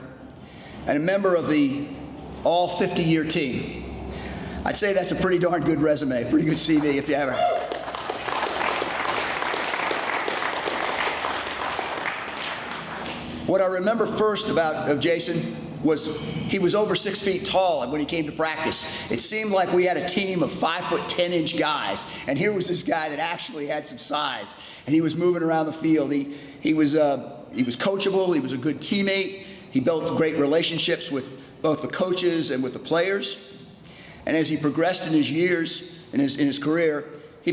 and a member of the All 50-year team. I'd say that's a pretty darn good resume, pretty good CV if you ever. What I remember first of Jason was he was over 6 feet tall when he came to practice. It seemed like we had a team of 5'10" guys, and here was this guy that actually had some size, and he was moving around the field. He was coachable. He was a good teammate. He built great relationships with both the coaches and with the players. And as he progressed in his years, in his career, we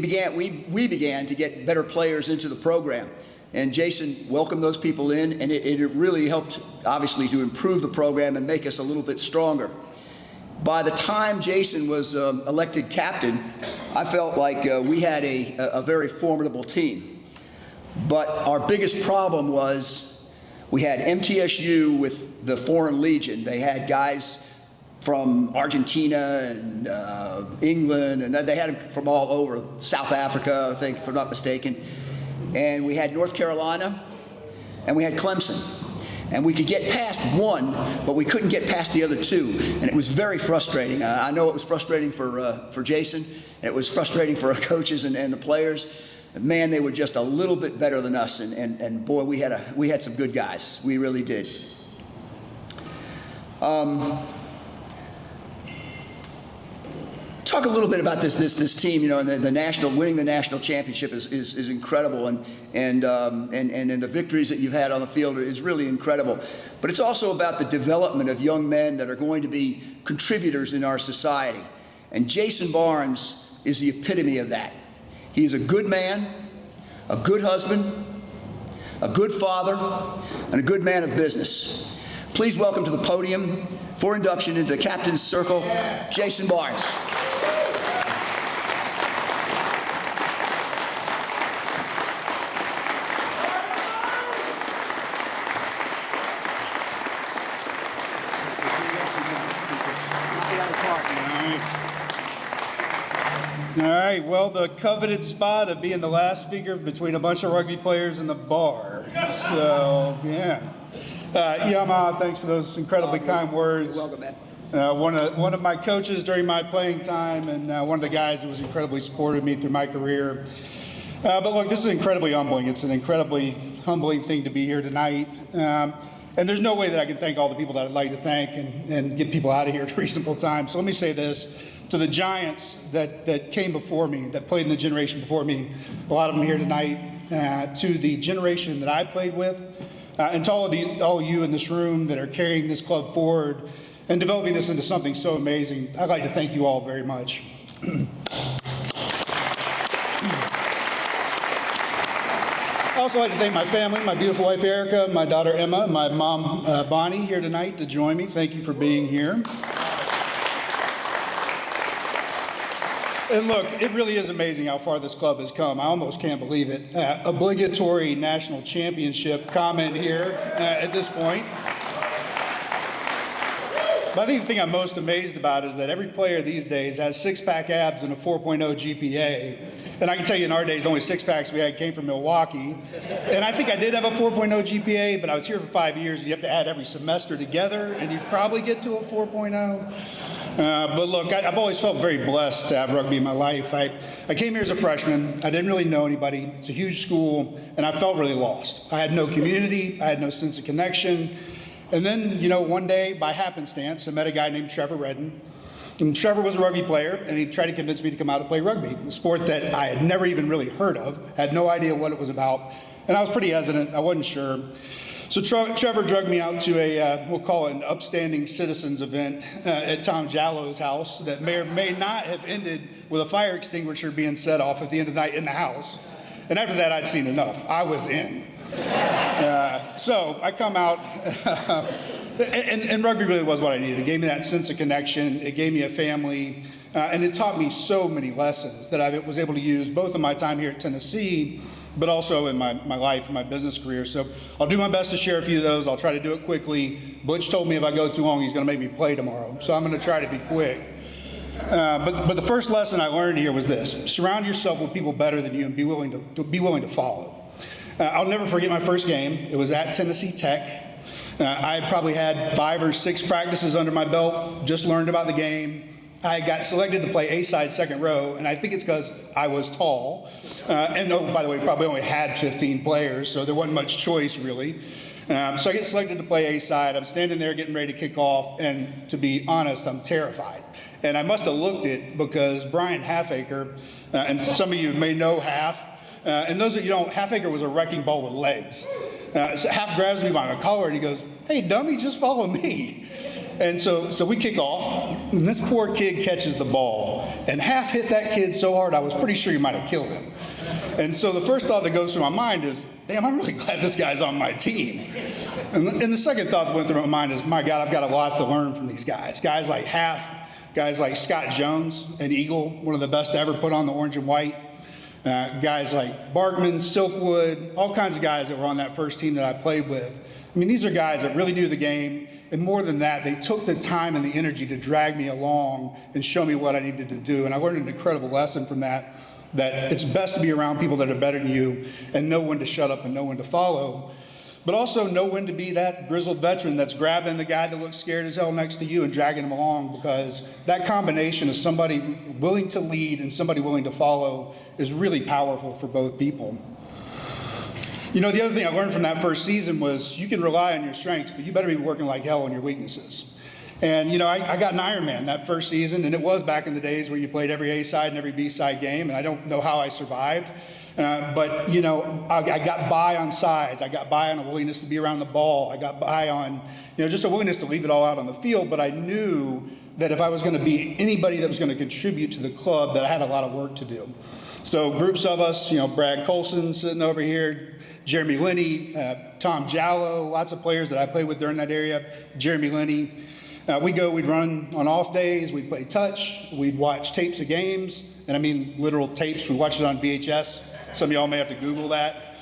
began to get better players into the program. And Jason welcomed those people in, and it really helped, obviously, to improve the program and make us a little bit stronger. By the time Jason was elected captain, I felt like we had a very formidable team. But our biggest problem was we had MTSU with the Foreign Legion. They had guys from Argentina and England, and they had them from all over, South Africa, I think, if I'm not mistaken. And we had North Carolina, and we had Clemson. And we could get past one, but we couldn't get past the other two. And it was very frustrating. I know it was frustrating for Jason, and it was frustrating for our coaches and the players. Man, they were just a little bit better than us, and boy, we had some good guys. We really did. Talk a little bit about this team. You know, and winning the national championship is incredible, and the victories that you've had on the field is really incredible. But it's also about the development of young men that are going to be contributors in our society. And Jason Barnes is the epitome of that. He's a good man, a good husband, a good father, and a good man of business. Please welcome to the podium for induction into the Captain's Circle, Jason Barnes. All right, well, the coveted spot of being the last speaker between a bunch of rugby players in the bar. So, yeah. Yama, thanks for those incredibly kind words. You're welcome, man. One of my coaches during my playing time, and one of the guys who was incredibly supportive of me through my career. But look, this is incredibly humbling. It's an incredibly humbling thing to be here tonight. And there's no way that I can thank all the people that I'd like to thank and get people out of here at a reasonable time. So let me say this. To the giants that came before me, that played in the generation before me, a lot of them here tonight, to the generation that I played with, and to all of you in this room that are carrying this club forward and developing this into something so amazing, I'd like to thank you all very much. I'd also like to thank my family, my beautiful wife Erica, my daughter Emma, and my mom Bonnie here tonight to join me. Thank you for being here. And look, it really is amazing how far this club has come. I almost can't believe it. Obligatory national championship comment here at this point. But I think the thing I'm most amazed about is that every player these days has six-pack abs and a 4.0 GPA. And I can tell you in our days, the only six-packs we had came from Milwaukee. And I think I did have a 4.0 GPA, but I was here for 5 years. You have to add every semester together, and you probably get to a 4.0. But look, I've always felt very blessed to have rugby in my life. I came here as a freshman. I didn't really know anybody. It's a huge school, and I felt really lost. I had no community. I had no sense of connection. And then, you know, one day, by happenstance, I met a guy named Trevor Redden. And Trevor was a rugby player, and he tried to convince me to come out and play rugby, a sport that I had never even really heard of, had no idea what it was about. And I was pretty hesitant. I wasn't sure. So Trevor drugged me out to a, we'll call it an upstanding citizens event at Tom Jallo's house that may or may not have ended with a fire extinguisher being set off at the end of the night in the house. And after that, I'd seen enough. I was in. So I come out, and rugby really was what I needed. It gave me that sense of connection. It gave me a family, and it taught me so many lessons that I was able to use both in my time here at Tennessee, but also in my life and my business career. So I'll do my best to share a few of those. I'll try to do it quickly. Butch told me if I go too long, he's going to make me play tomorrow. So I'm going to try to be quick. But the first lesson I learned here was this: surround yourself with people better than you and be willing to follow. I'll never forget my first game. It was at Tennessee Tech. I probably had 5 or 6 practices under my belt, just learned about the game. I got selected to play A-side second row, and I think it's because I was tall. And oh, by the way, probably only had 15 players, so there wasn't much choice really. So I get selected to play A-side. I'm standing there getting ready to kick off, and to be honest, I'm terrified. And I must have looked it because Brian Halfacre, and some of you may know Half, and those of you don't, Halfacre was a wrecking ball with legs. So Half grabs me by my collar and he goes, "Hey, dummy, just follow me." And so we kick off, and this poor kid catches the ball. And Half hit that kid so hard, I was pretty sure he might have killed him. And so the first thought that goes through my mind is, damn, I'm really glad this guy's on my team. And the second thought that went through my mind is, my God, I've got a lot to learn from these guys. Guys like Half, guys like Scott Jones, an Eagle, one of the best to ever put on the orange and white. Guys like Barkman, Silkwood, all kinds of guys that were on that first team that I played with. I mean, these are guys that really knew the game, and more than that, they took the time and the energy to drag me along and show me what I needed to do. And I learned an incredible lesson from that it's best to be around people that are better than you and know when to shut up and know when to follow. But also know when to be that grizzled veteran that's grabbing the guy that looks scared as hell next to you and dragging him along, because that combination of somebody willing to lead and somebody willing to follow is really powerful for both people. You know, the other thing I learned from that first season was you can rely on your strengths, but you better be working like hell on your weaknesses. And, you know, I got an Ironman that first season, and it was back in the days where you played every A-side and every B-side game, and I don't know how I survived. But, you know, I got by on size. I got by on a willingness to be around the ball. I got by on, you know, just a willingness to leave it all out on the field. But I knew that if I was going to be anybody that was going to contribute to the club, that I had a lot of work to do. So groups of us, you know, Brad Colson sitting over here, Jeremy Linney, Tom Jallo, lots of players that I played with during that area, Jeremy Linney. We'd run on off days, we'd play touch, we'd watch tapes of games, and I mean literal tapes. We watched it on VHS. Some of y'all may have to Google that.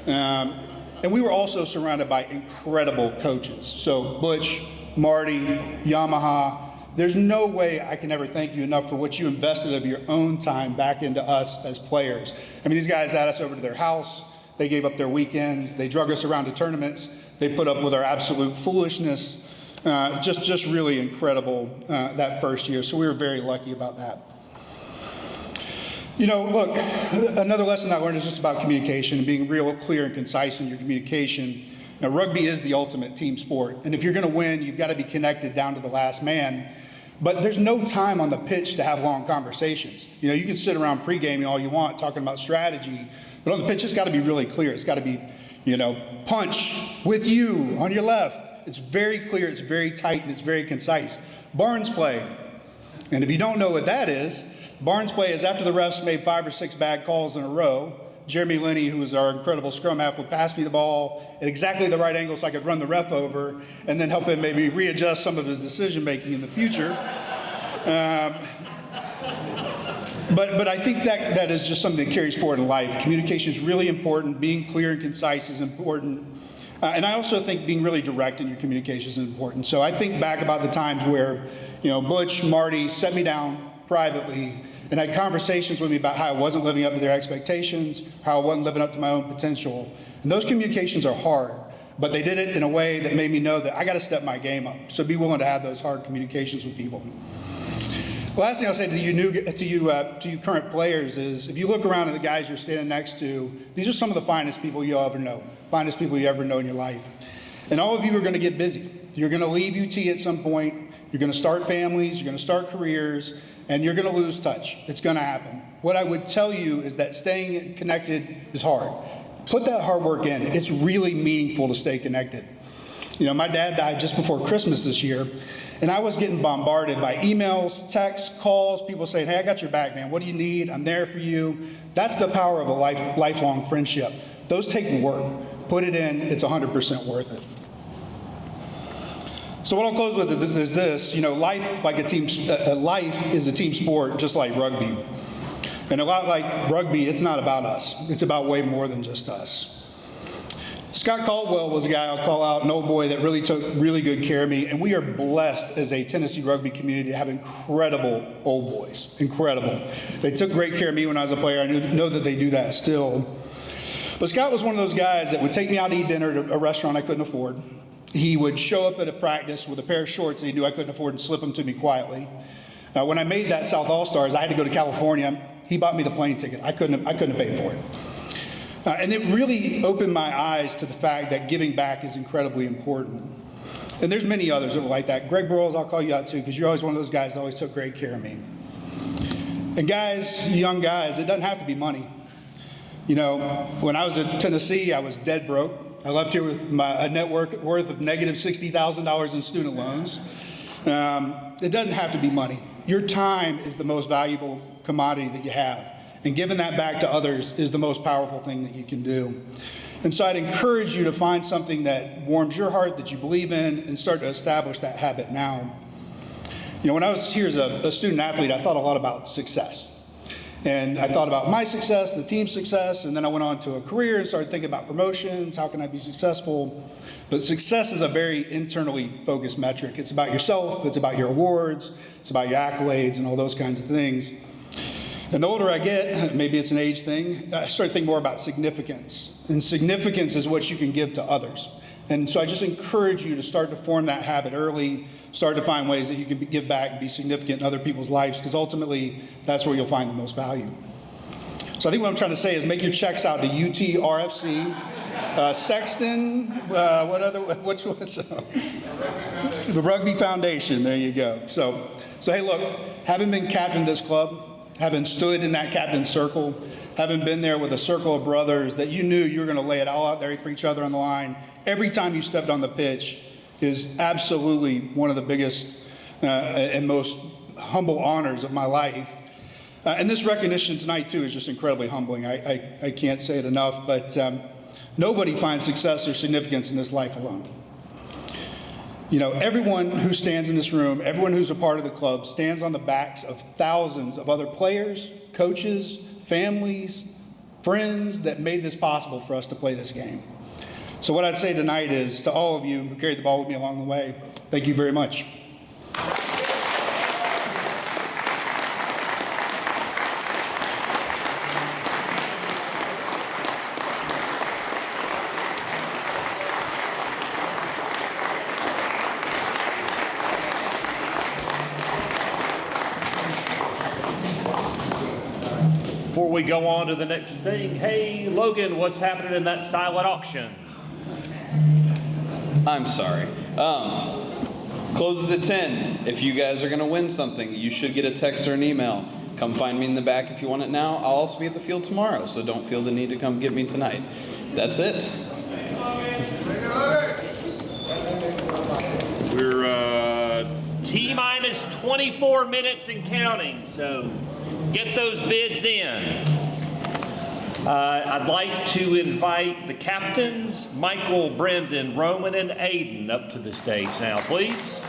And we were also surrounded by incredible coaches. So Butch, Marty, Yamaha. There's no way I can ever thank you enough for what you invested of your own time back into us as players. I mean, these guys had us over to their house. They gave up their weekends. They drug us around to tournaments. They put up with our absolute foolishness. Just really incredible that first year. So we were very lucky about that. You know, look, another lesson I learned is just about communication and being real clear and concise in your communication. Now, rugby is the ultimate team sport, and if you're going to win, you've got to be connected down to the last man. But there's no time on the pitch to have long conversations. You know, you can sit around pre-gaming all you want, talking about strategy, but on the pitch, it's got to be really clear. It's got to be, you know, punch with you on your left. It's very clear, it's very tight, and it's very concise. Barnes play, and if you don't know what that is, Barnes play is after the refs made 5 or 6 bad calls in a row. Jeremy Linney, who was our incredible scrum half, would pass me the ball at exactly the right angle so I could run the ref over and then help him maybe readjust some of his decision making in the future. But I think that is just something that carries forward in life. Communication is really important. Being clear and concise is important. And I also think being really direct in your communication is important. So I think back about the times where, Butch, Marty set me down privately and had conversations with me about how I wasn't living up to their expectations, how I wasn't living up to my own potential. And those communications are hard, but they did it in a way that made me know that I got to step my game up. So be willing to have those hard communications with people. The last thing I'll say to you current players is, if you look around at the guys you're standing next to, these are some of the finest people you'll ever know, finest people you ever know in your life. And all of you are going to get busy. You're going to leave UT at some point. You're going to start families. You're going to start careers. And you're going to lose touch. It's going to happen. What I would tell you is that staying connected is hard. Put that hard work in. It's really meaningful to stay connected. My dad died just before Christmas this year, and I was getting bombarded by emails, texts, calls, people saying, hey, I got your back, man. What do you need? I'm there for you. That's the power of a lifelong friendship. Those take work. Put it in. It's 100% worth it. So what I'll close with is this. Life is a team sport, just like rugby. And a lot like rugby, it's not about us. It's about way more than just us. Scott Caldwell was a guy I'll call out, an old boy that really took really good care of me. And we are blessed as a Tennessee rugby community to have incredible old boys. Incredible. They took great care of me when I was a player. I know that they do that still. But Scott was one of those guys that would take me out to eat dinner at a restaurant I couldn't afford. He would show up at a practice with a pair of shorts that he knew I couldn't afford and slip them to me quietly. When I made that South All-Stars, I had to go to California. He bought me the plane ticket. I couldn't have paid for it. And it really opened my eyes to the fact that giving back is incredibly important. And there's many others that were like that. Greg Broyles, I'll call you out too, because you're always one of those guys that always took great care of me. And guys, young guys, it doesn't have to be money. When I was at Tennessee, I was dead broke. I left here with a net worth of negative $60,000 in student loans. It doesn't have to be money. Your time is the most valuable commodity that you have. And giving that back to others is the most powerful thing that you can do. And so I'd encourage you to find something that warms your heart, that you believe in, and start to establish that habit now. When I was here as a student athlete, I thought a lot about success. And I thought about my success, the team's success, and then I went on to a career and started thinking about promotions, how can I be successful? But success is a very internally focused metric. It's about yourself, it's about your awards, it's about your accolades and all those kinds of things. And the older I get, maybe it's an age thing, I start thinking more about significance. And significance is what you can give to others. And so I just encourage you to start to form that habit early, start to find ways that you can give back and be significant in other people's lives, because ultimately that's where you'll find the most value. So I think what I'm trying to say is make your checks out to UT RFC, Sexton, which was the Rugby Foundation. There you go. So hey, look, having been captain of this club, having stood in that captain's circle, having been there with a circle of brothers that you knew you were going to lay it all out there for each other on the line every time you stepped on the pitch is absolutely one of the biggest and most humble honors of my life. And this recognition tonight, too, is just incredibly humbling. I can't say it enough, but nobody finds success or significance in this life alone. Everyone who stands in this room, everyone who's a part of the club, stands on the backs of thousands of other players, coaches, families, friends that made this possible for us to play this game. So what I'd say tonight is, to all of you who carried the ball with me along the way, thank you very much. Before we go on to the next thing, hey, Logan, what's happening in that silent auction? I'm sorry. Closes at 10. If you guys are going to win something, you should get a text or an email. Come find me in the back if you want it now. I'll also be at the field tomorrow, so don't feel the need to come get me tonight. That's it. We're T-minus 24 minutes and counting, so get those bids in. I'd like to invite the captains, Michael, Brendan, Roman, and Aiden, up to the stage now, please.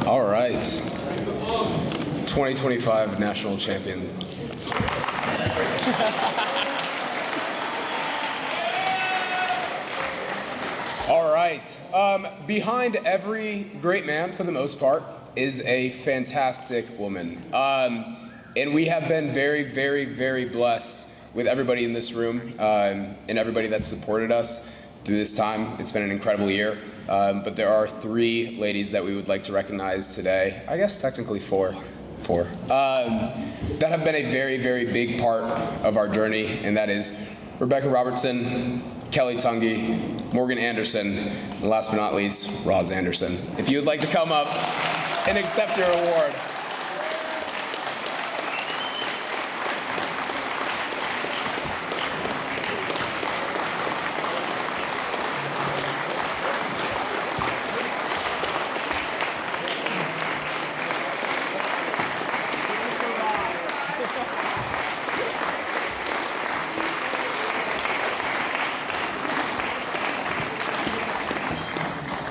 All right. 2025 national champion. All right. Behind every great man, for the most part, is a fantastic woman. And we have been very, very, very blessed with everybody in this room and everybody that supported us through this time. It's been an incredible year. But there are 3 ladies that we would like to recognize today. I guess technically 4. That have been a very, very big part of our journey, and that is Rebecca Robertson, Kelly Tunge, Morgan Anderson, and last but not least, Roz Anderson. If you would like to come up and accept your award.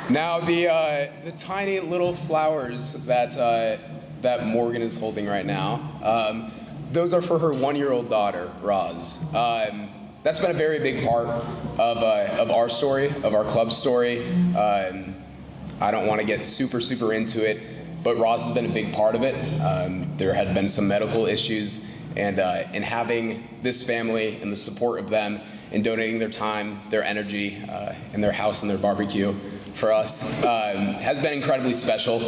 Now, the tiny little flowers that Morgan is holding right now, those are for her 1-year-old daughter, Roz. That's been a very big part of our story, of our club story. I don't want to get super into it, but Roz has been a big part of it. There had been some medical issues, and having this family and the support of them and donating their time, their energy, and their house and their barbecue for us has been incredibly special.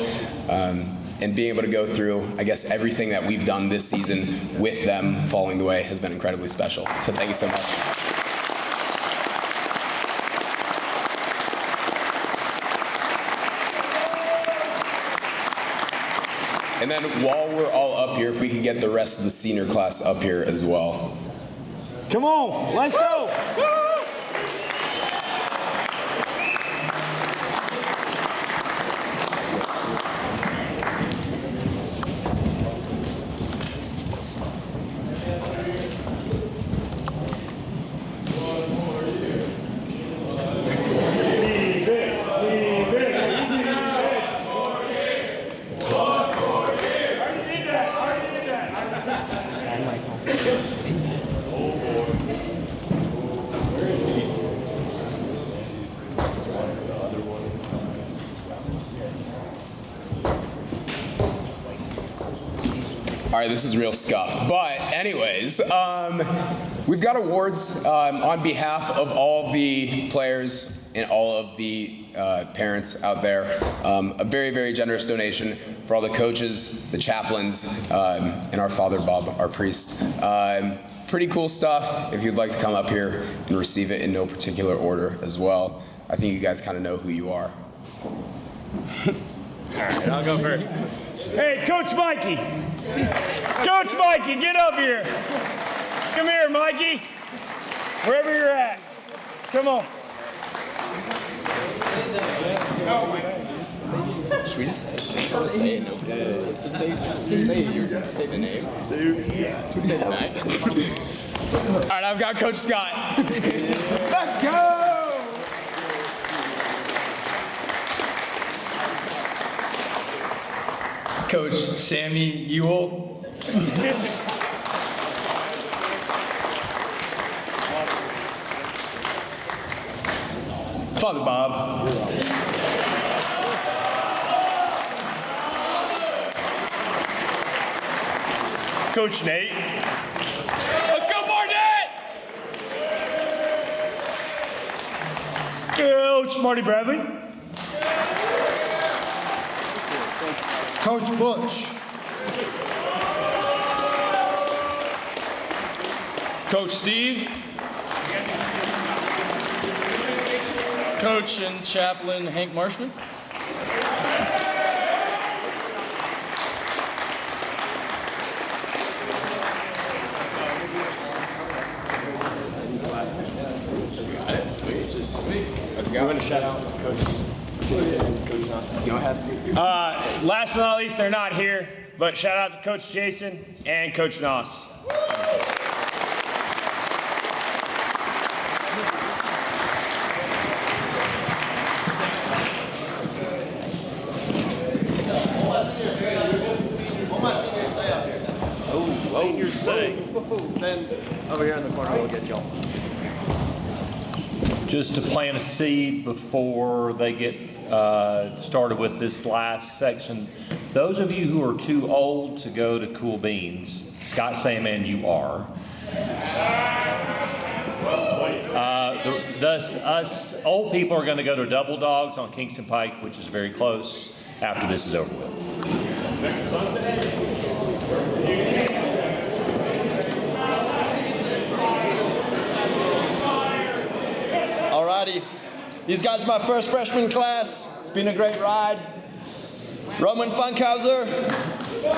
And being able to go through, I guess, everything that we've done this season with them following the way has been incredibly special. So thank you so much. And then while we're all up here, if we could get the rest of the senior class up here as well. Come on, let's go. All right, this is real scuffed. But anyways, we've got awards on behalf of all the players and all of the parents out there. A very, very generous donation for all the coaches, the chaplains, and our Father Bob, our priest. Pretty cool stuff. If you'd like to come up here and receive it in no particular order as well. I think you guys kind of know who you are. All right, I'll go first. Hey, Coach Mikey. Coach Mikey, get up here. Come here, Mikey. Wherever you're at. Come on. Should we just say it? No. Just say it. You're going to say the name. Just say the name. All right, I've got Coach Scott. Let's go. Coach Sammy Ewell. Father Bob. Coach Nate. Let's go, Barnett! Coach Marty Bradley. Coach Butch. Coach Steve. Coach and Chaplain Hank Marshman. Let's go. I'm going to shout out Coach Jason and Coach Johnson. Go ahead. Last but not least, they're not here, but shout out to Coach Jason and Coach Noss. seniors stay. Stand over here in the corner, we'll get y'all. Just to plant a seed before they get started with this last section, those of you who are too old to go to Cool Beans, Scott Sayman, you are. Us old people are going to go to Double Dogs on Kingston Pike, which is very close, after this is over with. Next Sunday. Alrighty, these guys are my first freshman class. It's been a great ride. Roman Funkhauser,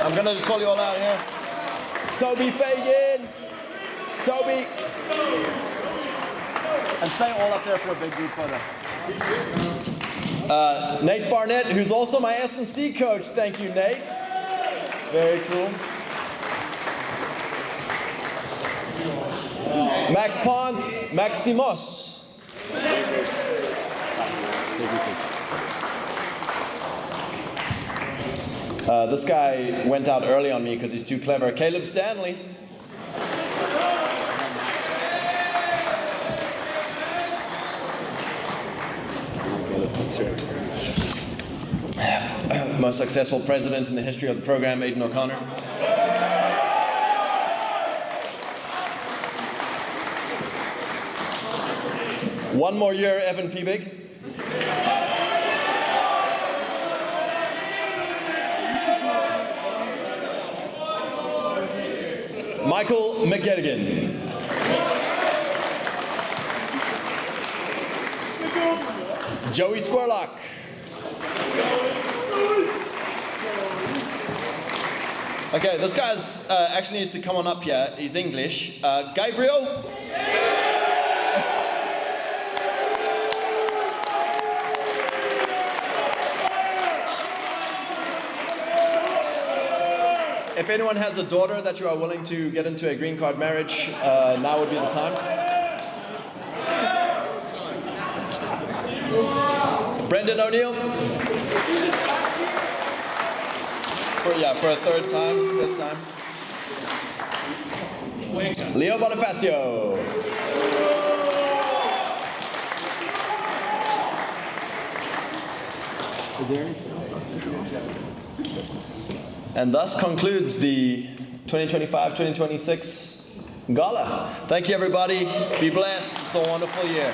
I'm gonna just call you all out here. Toby Fagan, Toby, and stay all up there for a big group photo. Nate Barnett, who's also my S&C coach. Thank you, Nate. Very cool. Max Ponce, Maximos. This guy went out early on me because he's too clever. Caleb Stanley. Most successful president in the history of the program, Aidan O'Connor. One more year, Evan Fiebig. Michael McGettigan. Joey Squirlock. Okay, this guy's actually needs to come on up here. He's English. Gabriel. If anyone has a daughter that you are willing to get into a green card marriage, now would be the time. Brendan O'Neill. For a third time, fifth time. Leo Bonifacio. And thus concludes the 2025-2026 Gala. Thank you, everybody. Be blessed. It's a wonderful year.